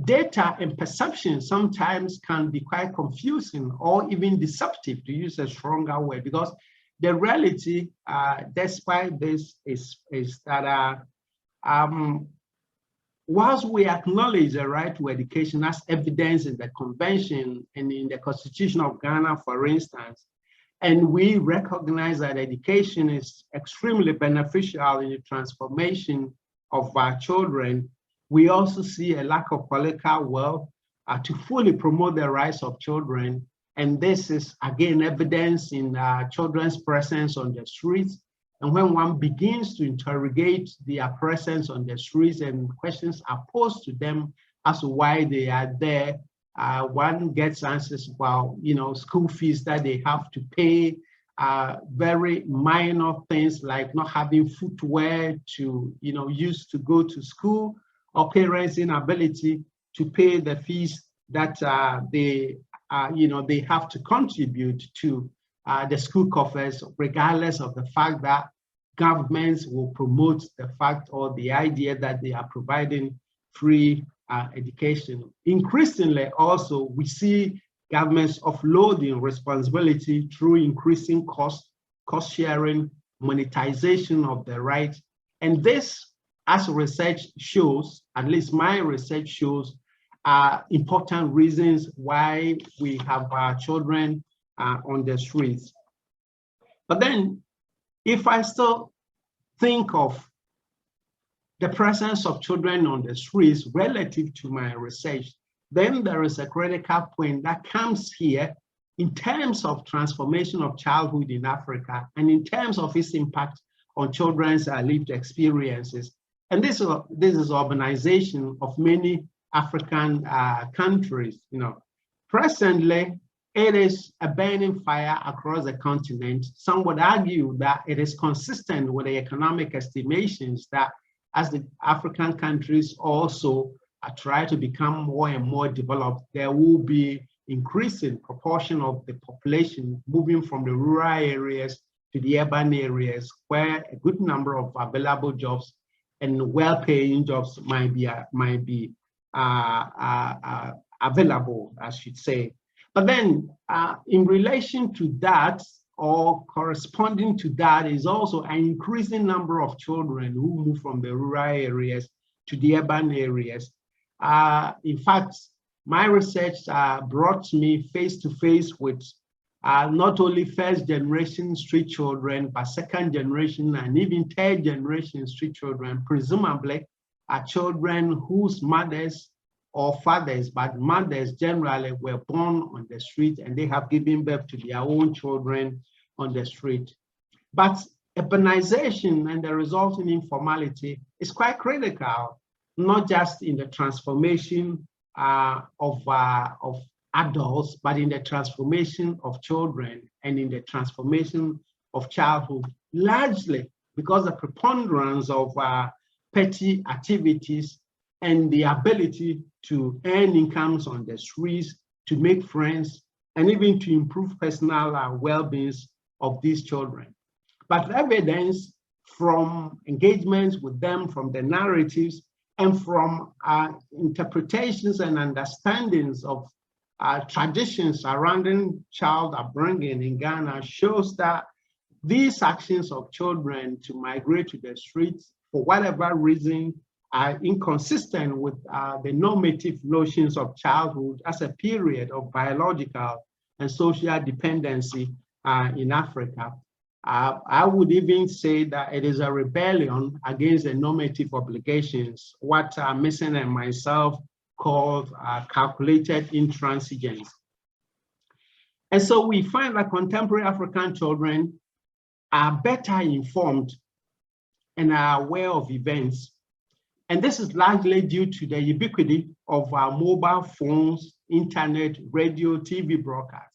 data and perception sometimes can be quite confusing or even deceptive, to use a stronger word, because the reality, despite this, is that whilst we acknowledge the right to education as evidence in the convention and in the Constitution of Ghana, for instance, and we recognize that education is extremely beneficial in the transformation of our children, we also see a lack of political will to fully promote the rights of children. And this is, again, evidence in children's presence on the streets. And when one begins to interrogate their presence on the streets and questions are posed to them as to why they are there, one gets answers about, school fees that they have to pay, very minor things like not having footwear to, use to go to school, or parents' inability to pay the fees that they have to contribute to the school coffers, regardless of the fact that governments will promote the fact or the idea that they are providing free education. Increasingly, also, we see governments offloading responsibility through increasing cost sharing, monetization of the right. And this, as research shows, at least my research shows, are important reasons why we have our children on the streets. But then, if I still think of the presence of children on the streets relative to my research, then there is a critical point that comes here in terms of transformation of childhood in Africa and in terms of its impact on children's lived experiences. And this is urbanization of many African countries. Presently, it is a burning fire across the continent. Some would argue that it is consistent with the economic estimations that as the African countries also try to become more and more developed, there will be increasing proportion of the population moving from the rural areas to the urban areas, where a good number of available jobs and well-paying jobs might be available, I should say. But then in relation to that, or corresponding to that, is also an increasing number of children who move from the rural areas to the urban areas. In fact, my research brought me face to face with not only first generation street children, but second generation and even third generation street children, presumably are children whose mothers or fathers, but mothers generally were born on the street and they have given birth to their own children on the street. But urbanization and the resulting informality is quite critical, not just in the transformation of adults, but in the transformation of children and in the transformation of childhood, largely because the preponderance of petty activities and the ability to earn incomes on the streets, to make friends, and even to improve personal well-being of these children. But evidence from engagements with them, from the narratives, and from interpretations and understandings of traditions surrounding child upbringing in Ghana shows that these actions of children to migrate to the streets for whatever reason are inconsistent with the normative notions of childhood as a period of biological and social dependency in Africa. I would even say that it is a rebellion against the normative obligations, what Mason and myself called calculated intransigence. And so we find that contemporary African children are better informed and are aware of events. And this is largely due to the ubiquity of our mobile phones, internet, radio, TV broadcasts.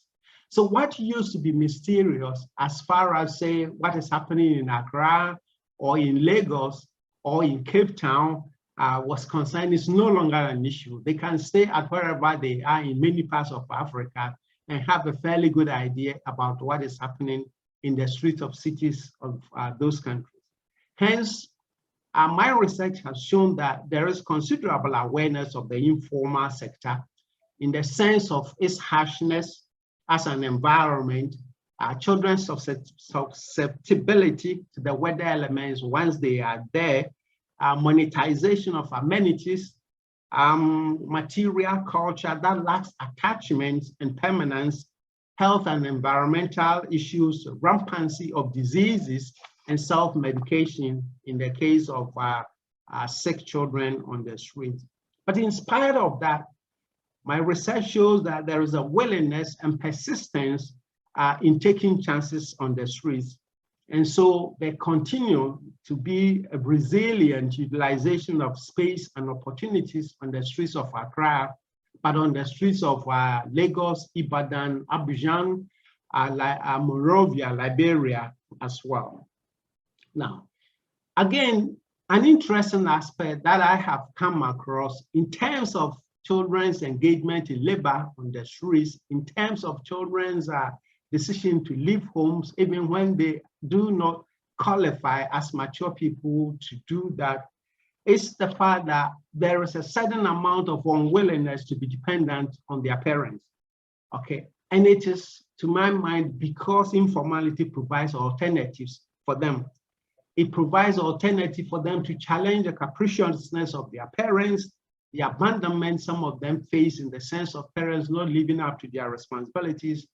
So what used to be mysterious as far as, say, what is happening in Accra or in Lagos or in Cape Town was concerned is no longer an issue. They can stay at wherever they are in many parts of Africa and have a fairly good idea about what is happening in the streets of cities of those countries. Hence, my research has shown that there is considerable awareness of the informal sector in the sense of its harshness as an environment, children's susceptibility to the weather elements once they are there, monetization of amenities, material culture that lacks attachment and permanence, health and environmental issues, rampancy of diseases, and self-medication in the case of sick children on the street. But in spite of that, my research shows that there is a willingness and persistence in taking chances on the streets. And so there continue to be a resilient utilization of space and opportunities on the streets of Accra, but on the streets of Lagos, Ibadan, Abidjan, Monrovia, Liberia as well. Now, again, an interesting aspect that I have come across in terms of children's engagement in labor on the streets, in terms of children's decision to leave homes, even when they do not qualify as mature people to do that, is the fact that there is a certain amount of unwillingness to be dependent on their parents, okay? And it is, to my mind, because informality provides alternatives for them. It provides alternative for them to challenge the capriciousness of their parents, the abandonment some of them face in the sense of parents not living up to their responsibilities,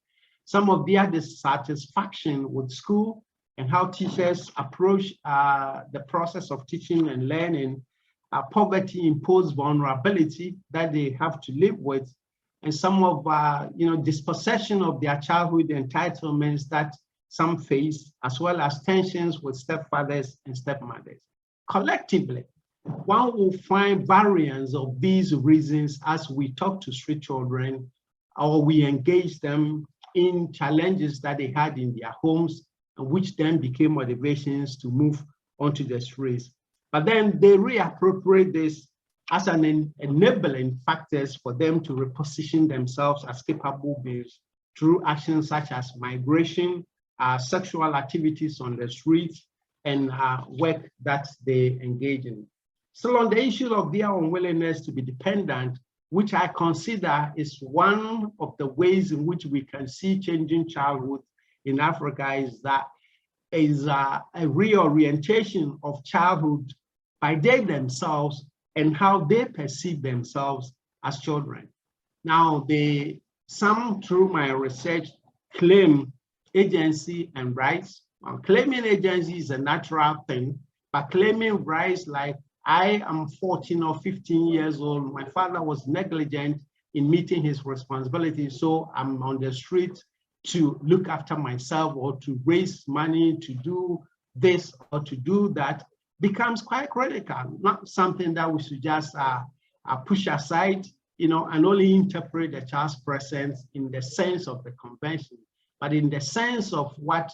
some of their dissatisfaction with school and how teachers approach the process of teaching and learning, poverty-imposed vulnerability that they have to live with, and some of dispossession of their childhood entitlements that some face, as well as tensions with stepfathers and stepmothers. Collectively, one will find variants of these reasons as we talk to street children or we engage them in challenges that they had in their homes, and which then became motivations to move onto the streets. But then they reappropriate this as an enabling factors for them to reposition themselves as capable beings through actions such as migration, sexual activities on the streets, and work that they engage in. So on the issue of their unwillingness to be dependent which I consider is one of the ways in which we can see changing childhood in Africa, is that is a reorientation of childhood by they themselves and how they perceive themselves as children. Now, some through my research claim agency and rights. Well, claiming agency is a natural thing, but claiming rights, like I am 14 or 15 years old, my father was negligent in meeting his responsibilities, so I'm on the street to look after myself or to raise money to do this or to do that, becomes quite critical, not something that we should just push aside, and only interpret the child's presence in the sense of the convention, but in the sense of what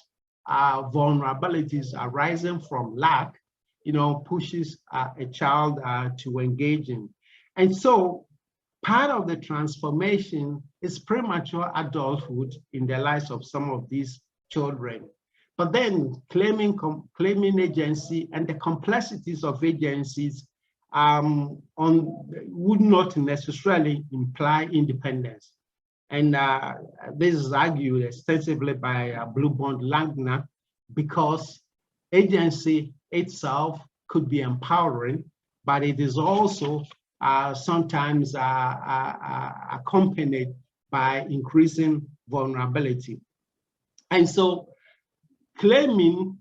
vulnerabilities arising from lack, pushes a child to engage in. And so part of the transformation is premature adulthood in the lives of some of these children. But then claiming agency and the complexities of agencies would not necessarily imply independence. And this is argued extensively by Blue Bond Langner, because agency itself could be empowering, but it is also sometimes accompanied by increasing vulnerability. And so claiming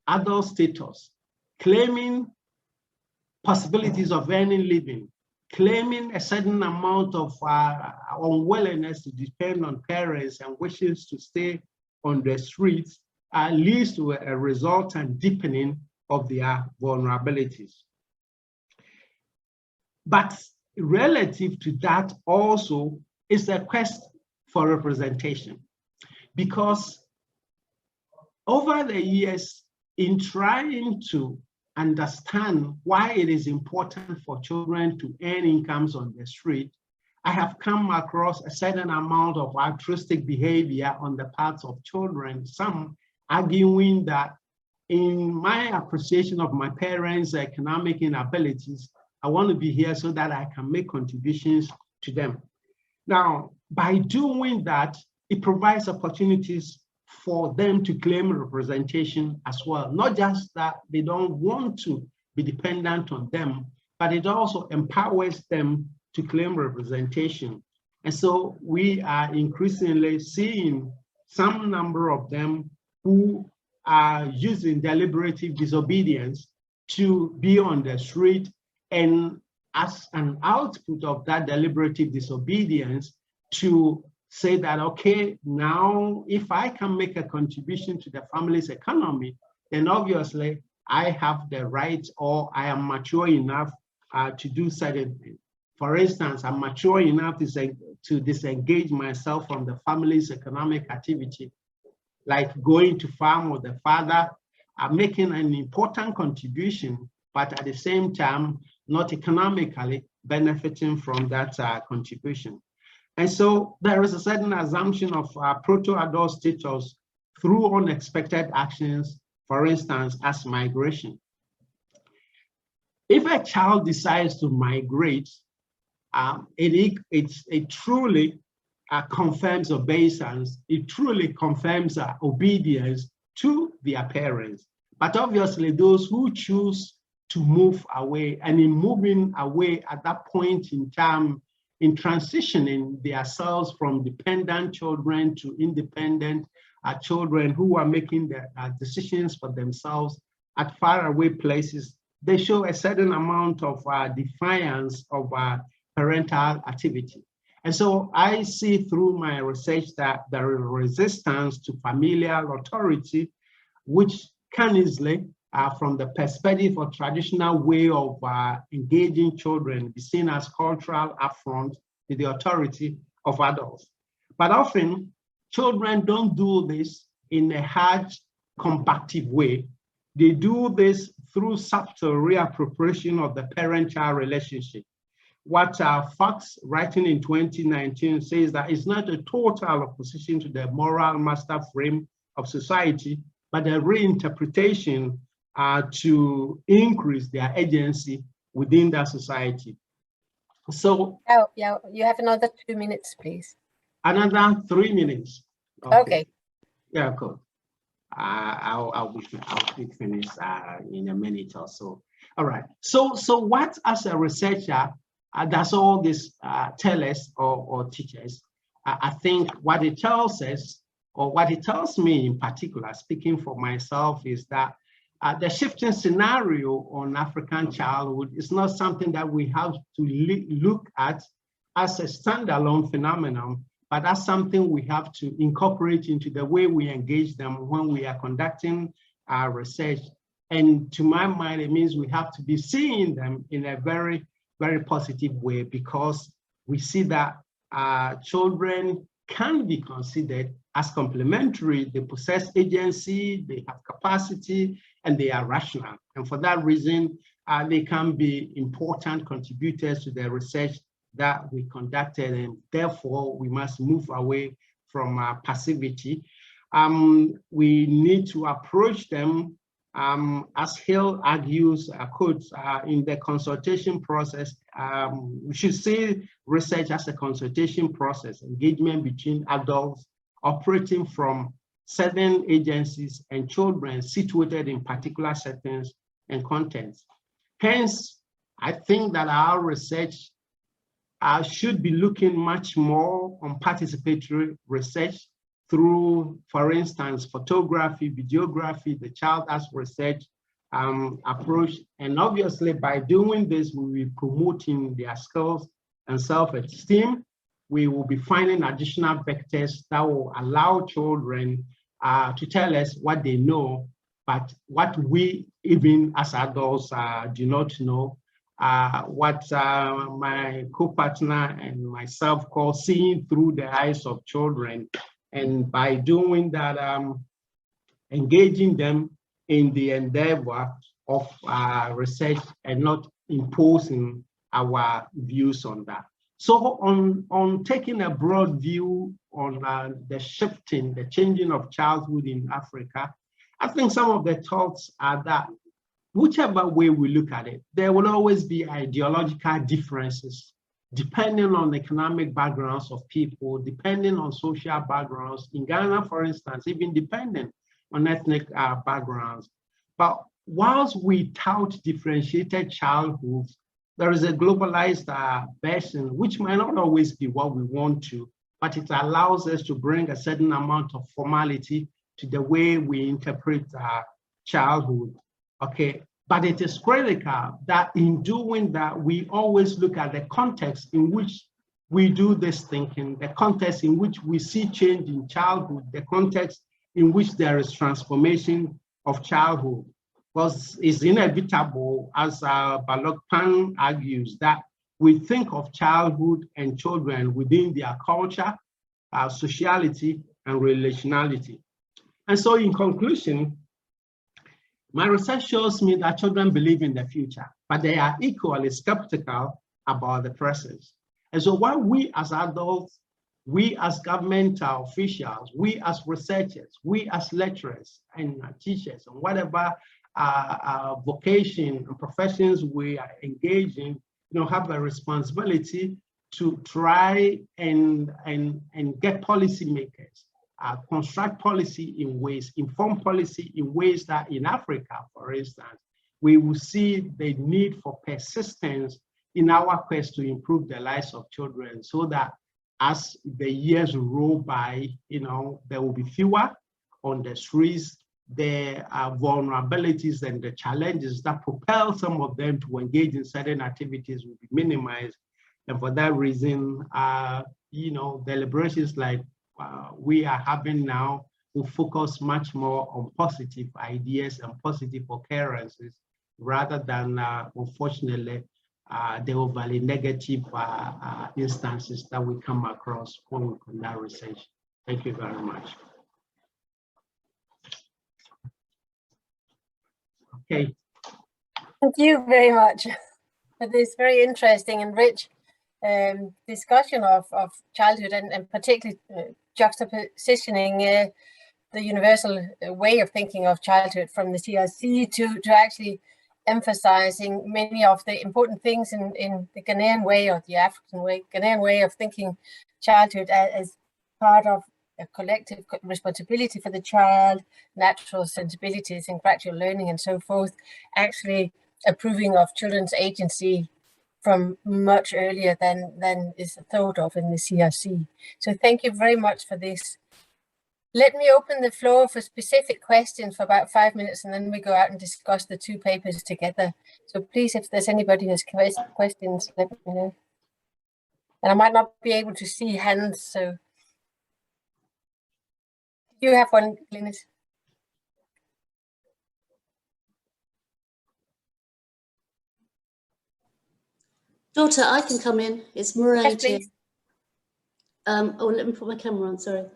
adult status, claiming possibilities of earning living, claiming a certain amount of unwillingness to depend on parents and wishes to stay on the streets leads to a resultant deepening of their vulnerabilities. But relative to that also is a quest for representation, because over the years, in trying to understand why it is important for children to earn incomes on the street, I have come across a certain amount of altruistic behavior on the parts of children, some arguing that in my appreciation of my parents' economic inabilities, I want to be here so that I can make contributions to them. Now, by doing that, it provides opportunities for them to claim representation as well. Not just that they don't want to be dependent on them, but it also empowers them to claim representation. And so we are increasingly seeing some number of them who are using deliberative disobedience to be on the street, and as an output of that deliberative disobedience, to say that, okay, now if I can make a contribution to the family's economy, then obviously I have the right, or I am mature enough to do certain things. For instance, I'm mature enough to disengage myself from the family's economic activity, like going to farm with the father, making an important contribution, but at the same time, not economically benefiting from that contribution. And so there is a certain assumption of proto-adult status through unexpected actions, for instance, as migration. If a child decides to migrate, it truly confirms obeisance, it truly confirms obedience to their parents. But obviously those who choose to move away, and in moving away at that point in time, in transitioning themselves from dependent children to independent children who are making their decisions for themselves at faraway places, they show a certain amount of defiance of parental activity. And so I see through my research that there is resistance to familial authority, which can easily, from the perspective of traditional way of engaging children, be seen as cultural affront to the authority of adults. But often, children don't do this in a hard, combative way. They do this through subtle reappropriation of the parent-child relationship. What Fox, writing in 2019, says that it's not a total opposition to the moral master frame of society, but a reinterpretation to increase their agency within that society. So yeah, you have another 2 minutes, please. Another 3 minutes. Okay. Yeah, good. I'll be finished in a minute or so. All right. So what, as a researcher, does all this tell us or teach us? I think what it tells us, or what it tells me in particular, speaking for myself, is that the shifting scenario on African childhood is not something that we have to look at as a standalone phenomenon, but that's something we have to incorporate into the way we engage them when we are conducting our research. And to my mind, it means we have to be seeing them in a very, very positive way, because we see that children can be considered as complementary. They possess agency, they have capacity, and they are rational. And for that reason, they can be important contributors to the research that we conducted, and therefore we must move away from passivity. We need to approach them, as Hill argues, in the consultation process. We should see research as a consultation process, engagement between adults operating from certain agencies and children situated in particular settings and contents. Hence, I think that our research should be looking much more on participatory research through, for instance, photography, videography, the child as research approach. And obviously, by doing this, we will be promoting their skills and self-esteem. We will be finding additional vectors that will allow children to tell us what they know, but what we, even as adults, do not know. What my co-partner and myself call seeing through the eyes of children. And by doing that, engaging them in the endeavor of research and not imposing our views on that. So on taking a broad view on the shifting, the changing of childhood in Africa, I think some of the thoughts are that whichever way we look at it, there will always be ideological differences depending on economic backgrounds of people, depending on social backgrounds. In Ghana, for instance, even depending on ethnic backgrounds. But whilst we tout differentiated childhoods, there is a globalized version, which might not always be what we want to, but it allows us to bring a certain amount of formality to the way we interpret childhood. Okay, but it is critical that in doing that, we always look at the context in which we do this thinking, the context in which we see change in childhood, the context in which there is transformation of childhood. Because it's inevitable, as Balok Pan argues, that we think of childhood and children within their culture, sociality, and relationality. And so in conclusion, my research shows me that children believe in the future, but they are equally skeptical about the present. And so while we as adults, we as government officials, we as researchers, we as lecturers and teachers, and whatever vocation and professions we are engaging, have a responsibility to try and get policymakers, construct policy in ways, inform policy in ways that in Africa, for instance, we will see the need for persistence in our quest to improve the lives of children, so that as the years roll by, there will be fewer on the streets. The vulnerabilities and the challenges that propel some of them to engage in certain activities will be minimized. And for that reason, deliberations like we are having now will focus much more on positive ideas and positive occurrences, rather than, unfortunately, the overly negative instances that we come across when we conduct research. Thank you very much. Okay. Thank you very much for this very interesting and rich discussion of childhood, and particularly juxtapositioning the universal way of thinking of childhood from the CIRCY to actually emphasizing many of the important things in the Ghanaian way, or the African way, Ghanaian way of thinking childhood as part of a collective responsibility for the child, natural sensibilities and gradual learning and so forth, actually approving of children's agency from much earlier than is thought of in the CIRCY. So thank you very much for this. Let me open the floor for specific questions for about 5 minutes, and then we go out and discuss the two papers together. So please, if there's anybody who has questions, let me know. And I might not be able to see hands, so. You have one, Glynis. Daughter, I can come in. It's Murray. Yes, please. Oh, let me put my camera on, sorry.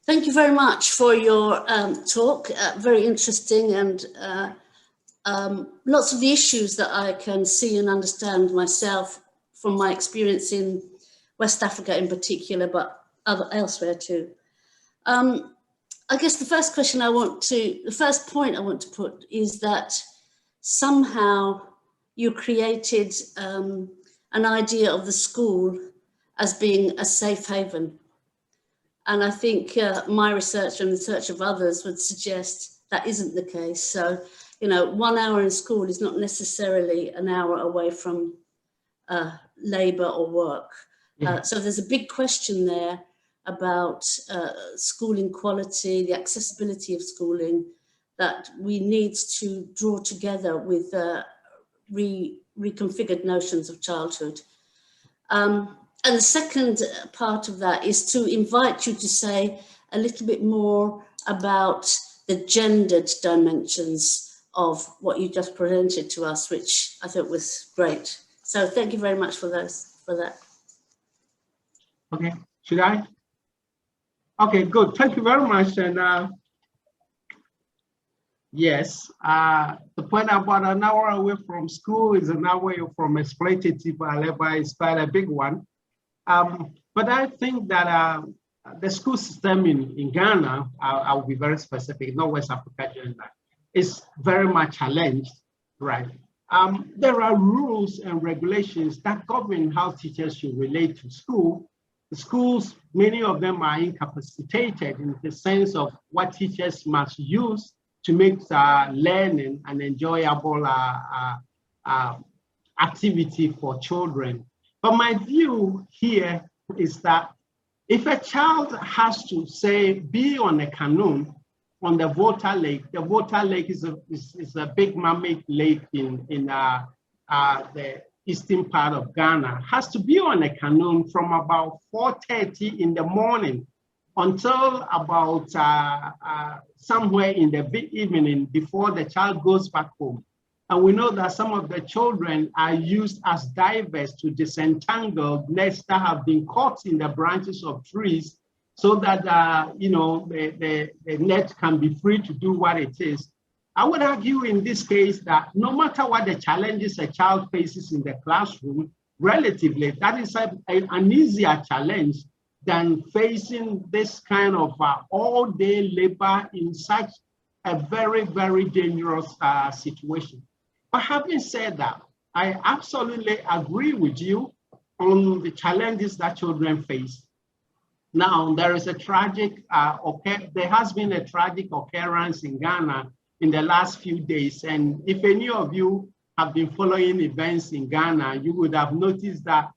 Thank you very much for your talk, very interesting, and lots of the issues that I can see and understand myself from my experience in West Africa in particular, but elsewhere too. I guess the first point I want to put is that somehow you created an idea of the school as being a safe haven. And I think my research and the research of others would suggest that isn't the case. So, you know, 1 hour in school is not necessarily an hour away from labour or work. Yeah. So there's a big question there about schooling quality, the accessibility of schooling, that we need to draw together with reconfigured notions of childhood. And the second part of that is to invite you to say a little bit more about the gendered dimensions of what you just presented to us, which I thought was great. So thank you very much for that. Okay, should I? Okay, good. Thank you very much. And yes, the point about an hour away from school is an hour from exploitative labor is quite a big one. But I think that the school system in Ghana, I'll be very specific, not West Africa gender, is very much challenged, right? There are rules and regulations that govern how teachers should relate to school. The schools, many of them are incapacitated in the sense of what teachers must use to make learning an enjoyable activity for children. But my view here is that if a child has to, say, be on a canoe on the Volta Lake is a big man-made lake in the eastern part of Ghana, has to be on a canoe from about 4:30 in the morning until about somewhere in the evening before the child goes back home. And we know that some of the children are used as divers to disentangle nets that have been caught in the branches of trees so that, you know, the net can be free to do what it is. I would argue in this case that no matter what the challenges a child faces in the classroom, relatively, that is an easier challenge than facing this kind of all-day labor in such a very, very dangerous situation. But having said that, I absolutely agree with you on the challenges that children face. Now, there is a tragic, there has been a tragic occurrence in Ghana in the last few days. And if any of you have been following events in Ghana, you would have noticed that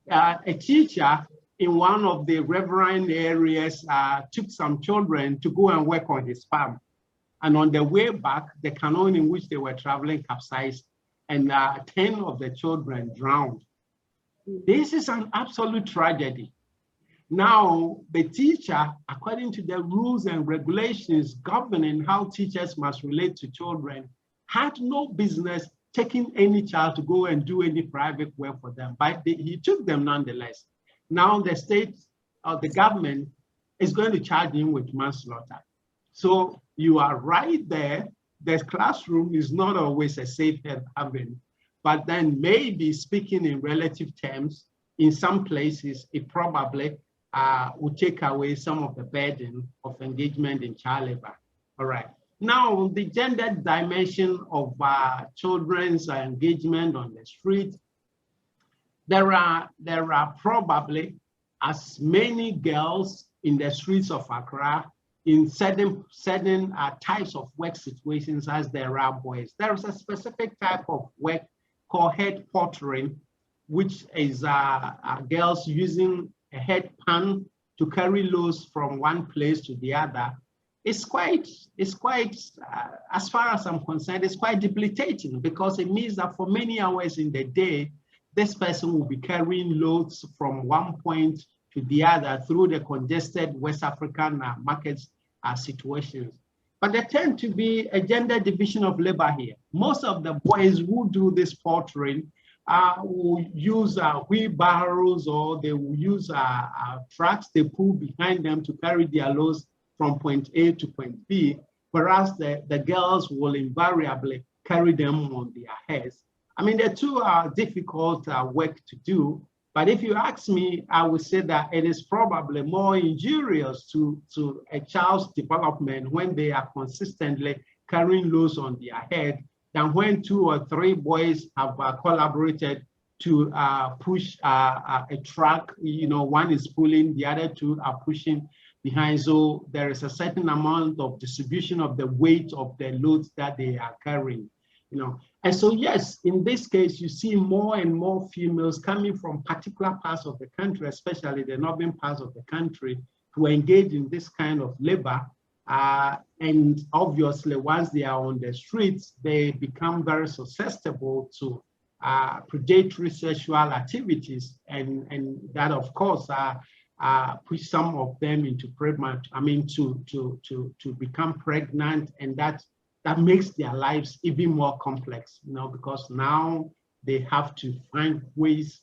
a teacher in one of the riverine areas took some children to go and work on his farm. And on the way back, the canoe in which they were traveling capsized, and 10 of the children drowned. This is an absolute tragedy. Now, the teacher, according to the rules and regulations governing how teachers must relate to children, had no business taking any child to go and do any private work for them, but he took them nonetheless. Now the state or the government is going to charge him with manslaughter. So you are right there. The classroom is not always a safe haven, but then maybe speaking in relative terms, in some places, it probably will take away some of the burden of engagement in child labor. All right. Now, the gender dimension of children's engagement on the street, there are probably as many girls in the streets of Accra in certain types of work situations as there are boys. There is a specific type of work called head pottering, which is girls using a head pan to carry loads from one place to the other. It's quite, as far as I'm concerned, it's quite debilitating, because it means that for many hours in the day, this person will be carrying loads from one point to the other through the congested West African markets situations. But there tend to be a gender division of labor here. Most of the boys who do this pottering will use wheelbarrows, or they will use trucks they pull behind them to carry their loads from point A to point B, whereas the girls will invariably carry them on their heads. I mean, the two are difficult work to do, but if you ask me, I would say that it is probably more injurious to a child's development when they are consistently carrying loads on their head than when 2 or 3 boys have collaborated to push a truck. You know, one is pulling, the other 2 are pushing behind. So there is a certain amount of distribution of the weight of the loads that they are carrying, you know. And so, yes, in this case, you see more and more females coming from particular parts of the country, especially the northern parts of the country, to engage in this kind of labor. And obviously, once they are on the streets, they become very susceptible to predatory sexual activities, and that, of course, push some of them into to become pregnant, and that makes their lives even more complex, you know, because now they have to find ways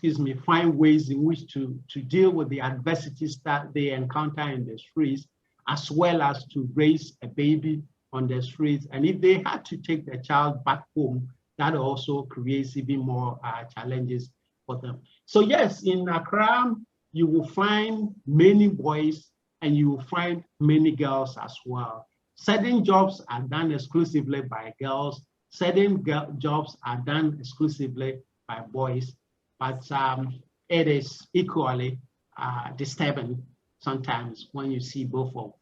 in which to deal with the adversities that they encounter in the streets, as well as to raise a baby on the streets. And if they had to take the child back home, that also creates even more challenges for them. So yes, in Accra, you will find many boys and you will find many girls as well. Certain jobs are done exclusively by girls, certain jobs are done exclusively by boys, but it is equally disturbing sometimes when you see both of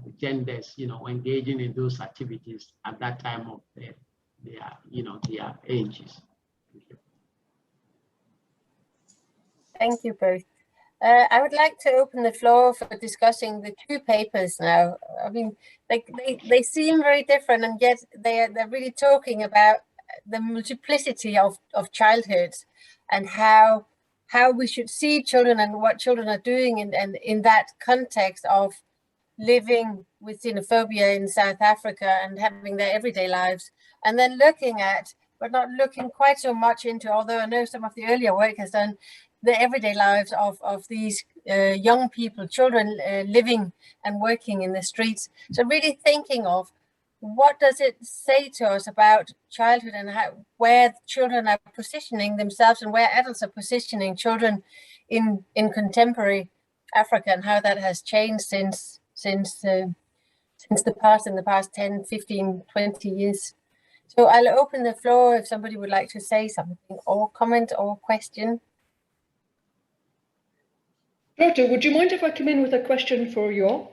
the genders, you know, engaging in those activities at that time of their ages. Thank you both. I would like to open the floor for discussing the 2 papers now. I mean, they seem very different, and yet they're really talking about the multiplicity of childhoods and how we should see children and what children are doing in that context of living with xenophobia in South Africa and having their everyday lives, and then looking at, but not looking quite so much into, although I know some of the earlier work has done, the everyday lives of these young people, children living and working in the streets. So really thinking of what does it say to us about childhood and where children are positioning themselves and where adults are positioning children in contemporary Africa, and how that has changed since the past 10, 15, 20 years. So I'll open the floor if somebody would like to say something or comment or question. Roger, would you mind if I come in with a question for you all?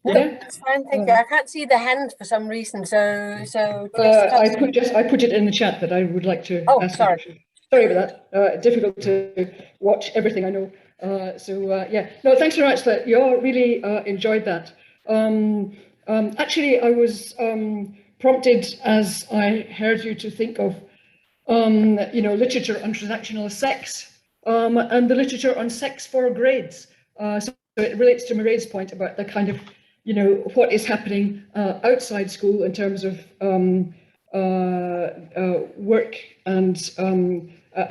No, Yeah, that's fine, thank you. I can't see the hand for some reason, so I put it in the chat that I would like to ask. Sorry. Sorry about that. Difficult to watch everything, I know. Yeah, no, thanks very much. That you all really enjoyed that. Actually, I was prompted as I heard you to think of, literature on transactional sex. And the literature on sex for grades. So it relates to Mairead's point about the kind of, what is happening outside school in terms of work and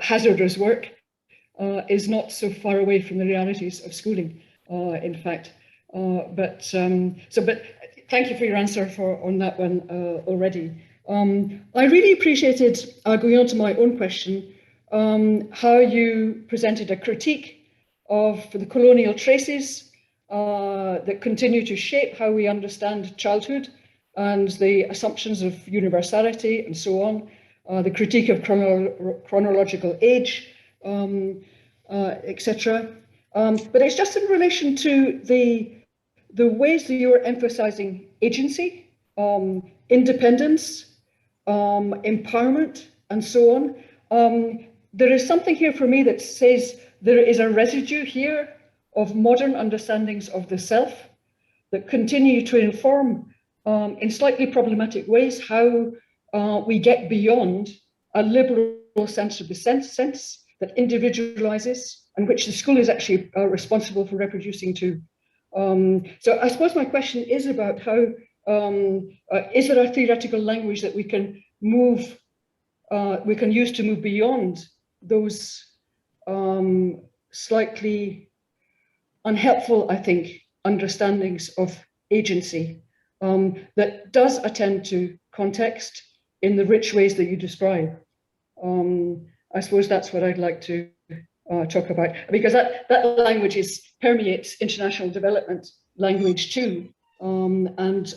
hazardous work is not so far away from the realities of schooling, in fact. But thank you for your answer on that one already. I really appreciated, going on to my own question, how you presented a critique of the colonial traces that continue to shape how we understand childhood and the assumptions of universality and so on, the critique of chronological age, etc. But it's just in relation to the ways that you're emphasizing agency, independence, empowerment, and so on. There is something here for me that says there is a residue here of modern understandings of the self that continue to inform, in slightly problematic ways, how we get beyond a liberal sense of the sense that individualizes and which the school is actually responsible for reproducing too. So I suppose my question is about how, is there a theoretical language that we can use to move beyond those slightly unhelpful, I think, understandings of agency that does attend to context in the rich ways that you describe. I suppose that's what I'd like to talk about, because that language permeates international development language too, and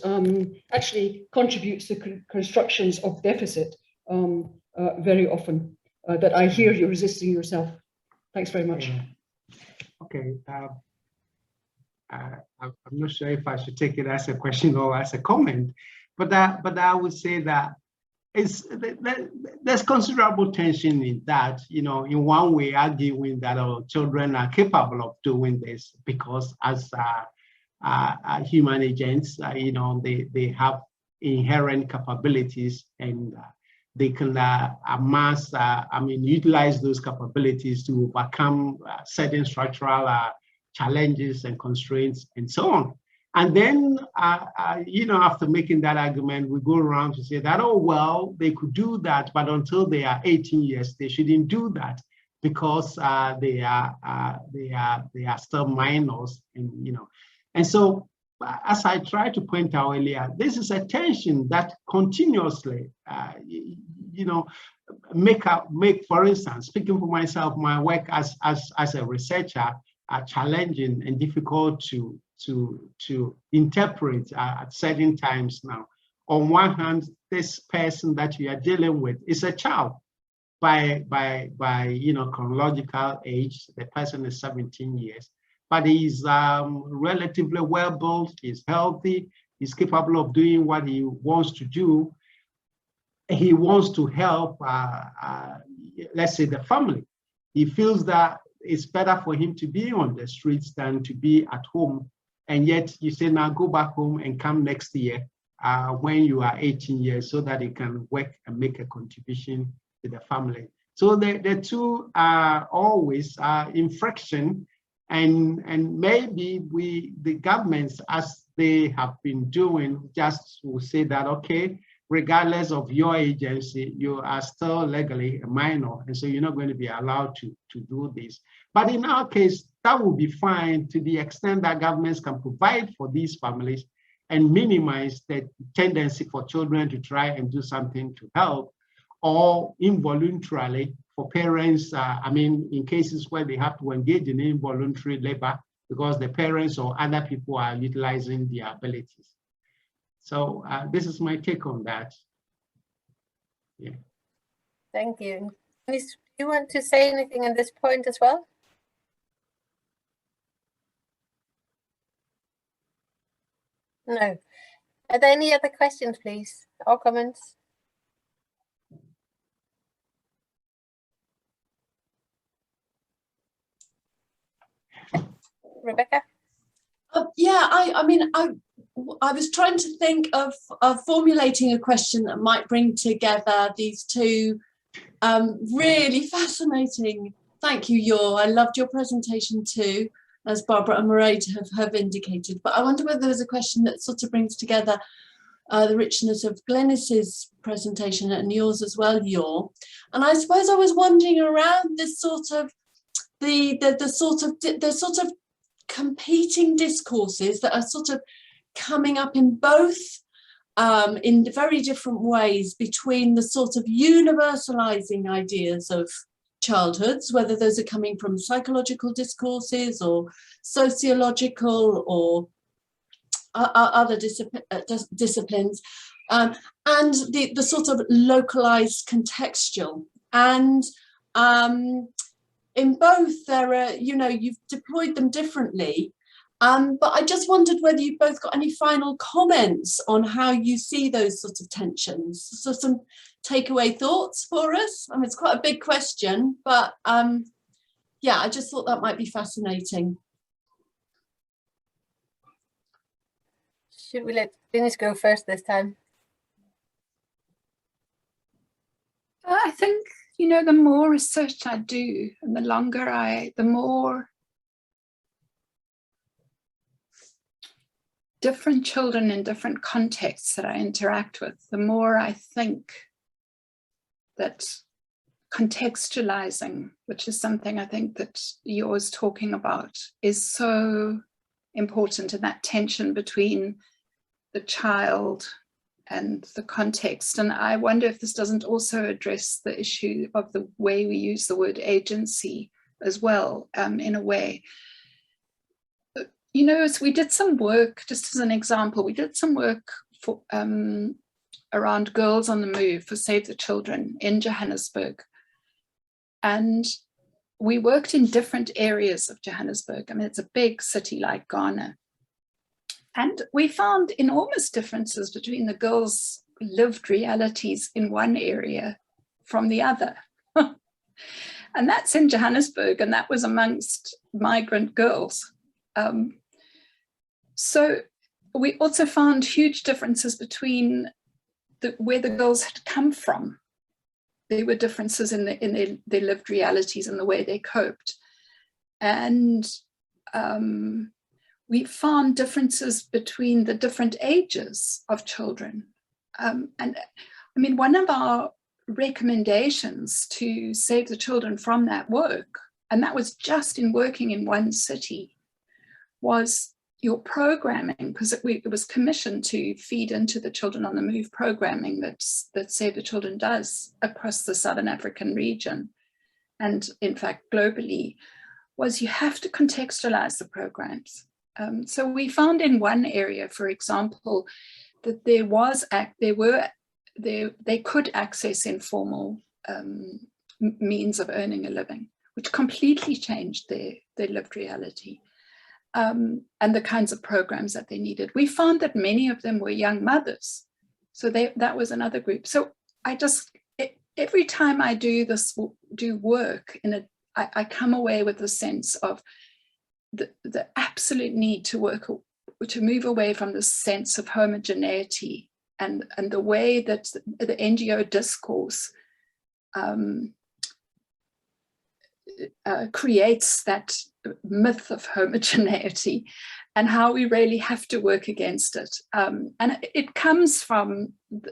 actually contributes to constructions of deficit very often that I hear you resisting yourself. Thanks very much. Okay. I'm not sure if I should take it as a question or as a comment, but I would say that there's considerable tension in that, in one way arguing that our children are capable of doing this because as human agents, they have inherent capabilities and they can amass, utilize those capabilities to overcome certain structural challenges and constraints and so on. And then, after making that argument, we go around to say that, oh, well, they could do that, but until they are 18 years, they shouldn't do that because they are still minors, and so as I tried to point out earlier, this is a tension that continuously, make, for instance, speaking for myself, my work as a researcher are challenging and difficult to interpret at certain times now. On one hand, this person that you are dealing with is a child by chronological age. The person is 17 years, but he's relatively well built, he's healthy, he's capable of doing what he wants to do. He wants to help, let's say, the family. He feels that it's better for him to be on the streets than to be at home. And yet you say, now go back home and come next year when you are 18 years so that he can work and make a contribution to the family. So the two are always in friction, and maybe the governments, as they have been doing, just will say that, okay, regardless of your agency, you are still legally a minor, and so you're not going to be allowed to do this. But in our case, that will be fine to the extent that governments can provide for these families and minimize the tendency for children to try and do something to help, or involuntarily for parents, in cases where they have to engage in involuntary labor because the parents or other people are utilizing their abilities. So this is my take on that. Yeah. Thank you. Glynis, do you want to say anything on this point as well? No. Are there any other questions, please, or comments? Rebecca? Yeah, I was trying to think of formulating a question that might bring together these two really fascinating. Thank you, Yor. I loved your presentation too, as Barbara and Mairead have indicated. But I wonder whether there was a question that sort of brings together the richness of Glynis's presentation and yours as well, Yor. And I suppose I was wondering around this sort of the sort of competing discourses that are sort of coming up in both in very different ways between the sort of universalizing ideas of childhoods, whether those are coming from psychological discourses or sociological or other disciplines, and the sort of localized contextual. And in both there are, you know, you've deployed them differently. But I just wondered whether you've both got any final comments on how you see those sorts of tensions. So some takeaway thoughts for us. I mean, it's quite a big question, but yeah, I just thought that might be fascinating. Should we let Glynis go first this time? I think, you know, the more research I do and the longer the more different children in different contexts that I interact with, the more I think that contextualizing, which is something I think that you're always talking about, is so important, in that tension between the child and the context. And I wonder if this doesn't also address the issue of the way we use the word agency as well, in a way. You know, as we did some work, just as an example, we did some work for around girls on the move for Save the Children in Johannesburg. And we worked in different areas of Johannesburg. I mean, it's a big city like Ghana. And we found enormous differences between the girls' lived realities in one area from the other. And that's in Johannesburg, and that was amongst migrant girls. So we also found huge differences between where the girls had come from. There were differences in their lived realities and the way they coped. And we found differences between the different ages of children. And I mean, one of our recommendations to Save the Children from that work, and that was just in working in one city, was your programming, because it was commissioned to feed into the Children on the Move programming that Save the Children does across the Southern African region, and in fact globally, was you have to contextualize the programs. So we found in one area, for example, that they could access informal means of earning a living, which completely changed their lived reality. And the kinds of programs that they needed. We found that many of them were young mothers. So that was another group. So every time I do work, I come away with a sense of the absolute need to move away from the sense of homogeneity and the way that the NGO discourse creates that myth of homogeneity, and how we really have to work against it. And it comes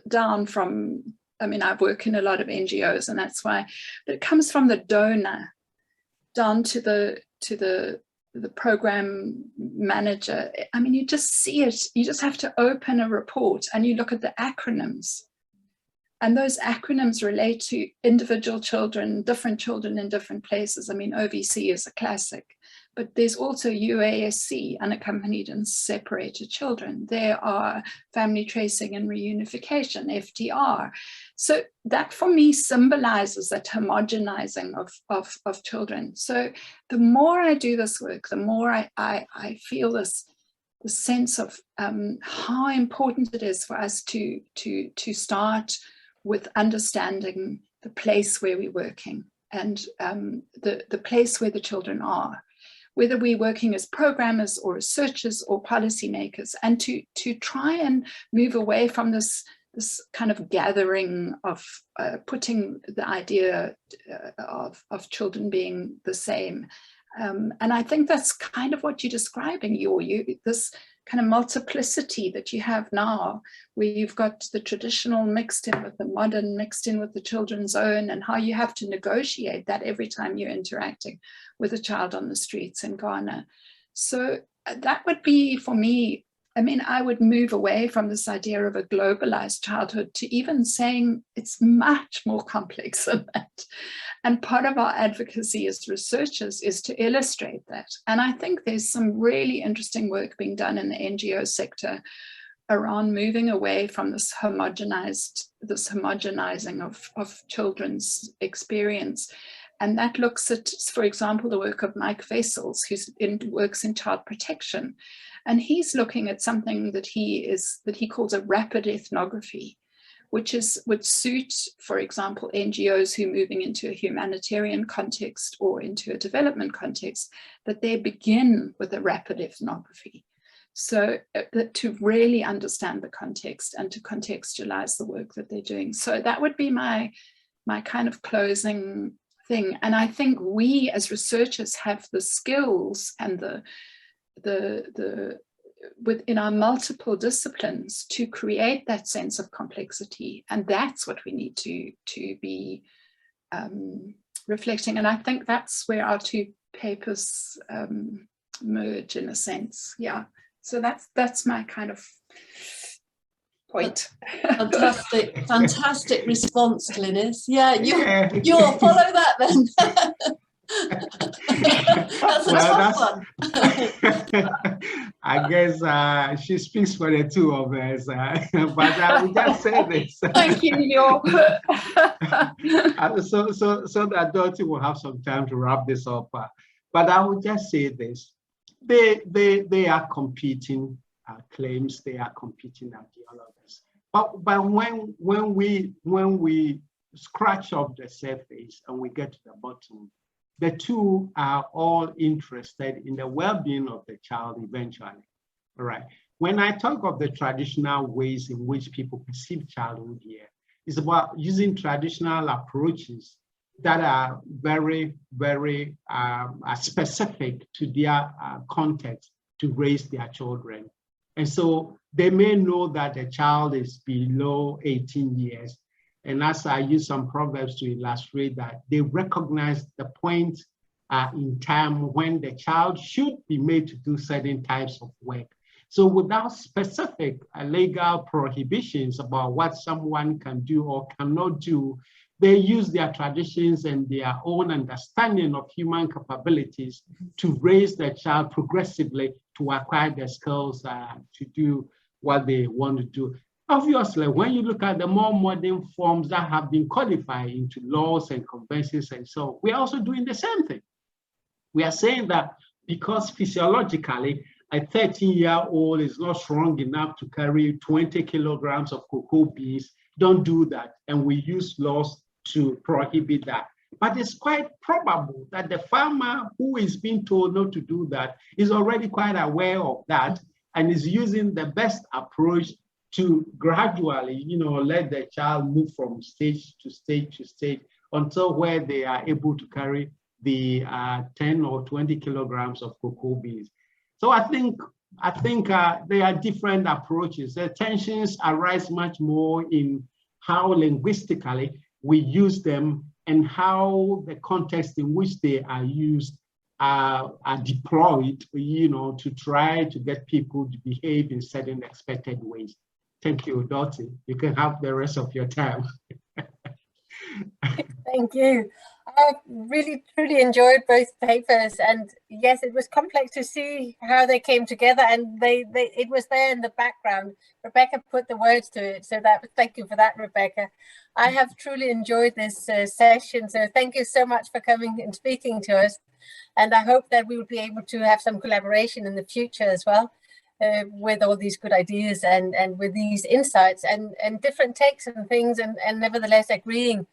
down from, I mean, I work in a lot of NGOs, and that's why, but it comes from the donor down to the program manager. I mean, you just see it. You just have to open a report and you look at the acronyms. And those acronyms relate to individual children, different children in different places. I mean, OVC is a classic, but there's also UASC, unaccompanied and separated children. There are family tracing and reunification, FTR. So that for me symbolizes that homogenizing of children. So the more I do this work, the more I feel the sense of how important it is for us to start with understanding the place where we're working and the place where the children are, whether we're working as programmers or researchers or policymakers, and to try and move away from this kind of gathering of putting the idea of children being the same. And I think that's kind of what you're describing, this kind of multiplicity that you have now, where you've got the traditional mixed in with the modern, mixed in with the children's own, and how you have to negotiate that every time you're interacting with a child on the streets in Ghana. So that would be, for me, I mean, I would move away from this idea of a globalized childhood to even saying it's much more complex than that. And part of our advocacy as researchers is to illustrate that. And I think there's some really interesting work being done in the NGO sector around moving away from this homogenizing of children's experience. And that looks at, for example, the work of Mike Vessels, who works in child protection. And he's looking at something that he calls a rapid ethnography, which would suit, for example, NGOs who are moving into a humanitarian context or into a development context, that they begin with a rapid ethnography. So to really understand the context and to contextualize the work that they're doing. So that would be my kind of closing thing. And I think we as researchers have the skills and within our multiple disciplines to create that sense of complexity. And that's what we need to be reflecting. And I think that's where our two papers merge in a sense. Yeah. So that's my kind of point. Fantastic response, Glynis. Yeah, you'll follow that then. That's a tough one. I guess she speaks for the two of us, but I will just say this. Thank you, so that Dorothy will have some time to wrap this up. But I will just say this: they are competing claims, they are competing ideologies. But when we scratch up the surface and we get to the bottom, the two are all interested in the well-being of the child eventually. All right. When I talk of the traditional ways in which people perceive childhood here, it's about using traditional approaches that are very, very specific to their context to raise their children. And so they may know that the child is below 18 years. And as I use some proverbs to illustrate that, they recognize the point in time when the child should be made to do certain types of work. So without specific legal prohibitions about what someone can do or cannot do, they use their traditions and their own understanding of human capabilities to raise the child progressively to acquire the skills to do what they want to do. Obviously, when you look at the more modern forms that have been codified into laws and conventions and so, we're also doing the same thing. We are saying that because physiologically, a 13-year-old is not strong enough to carry 20 kilograms of cocoa beans, don't do that. And we use laws to prohibit that. But it's quite probable that the farmer who is being told not to do that is already quite aware of that and is using the best approach to gradually, let the child move from stage to stage to stage until where they are able to carry the 10 or 20 kilograms of cocoa beans. So I think there are different approaches. The tensions arise much more in how linguistically we use them and how the context in which they are used are deployed, to try to get people to behave in certain expected ways. Thank you, Dorothy. You can have the rest of your time. Thank you. I really, truly enjoyed both papers. And yes, it was complex to see how they came together, and it was there in the background. Rebecca put the words to it. So thank you for that, Rebecca. I have truly enjoyed this session. So thank you so much for coming and speaking to us. And I hope that we will be able to have some collaboration in the future as well. With all these good ideas and with these insights and different takes and things, and nevertheless agreeing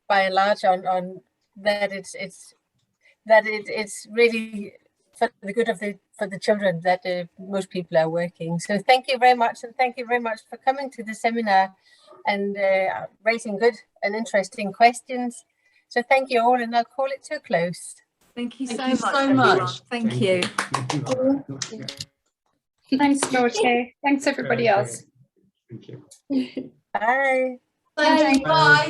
by and large on that it's really for the good of for the children that most people are working. So thank you very much, and thank you very much for coming to the seminar and raising good and interesting questions. So thank you all, and I'll call it to a close. Thank you Thank so you much. so much. Thank you. Thanks, Dorothy. Thanks, everybody else. Thank you. Bye. Thank you. Bye.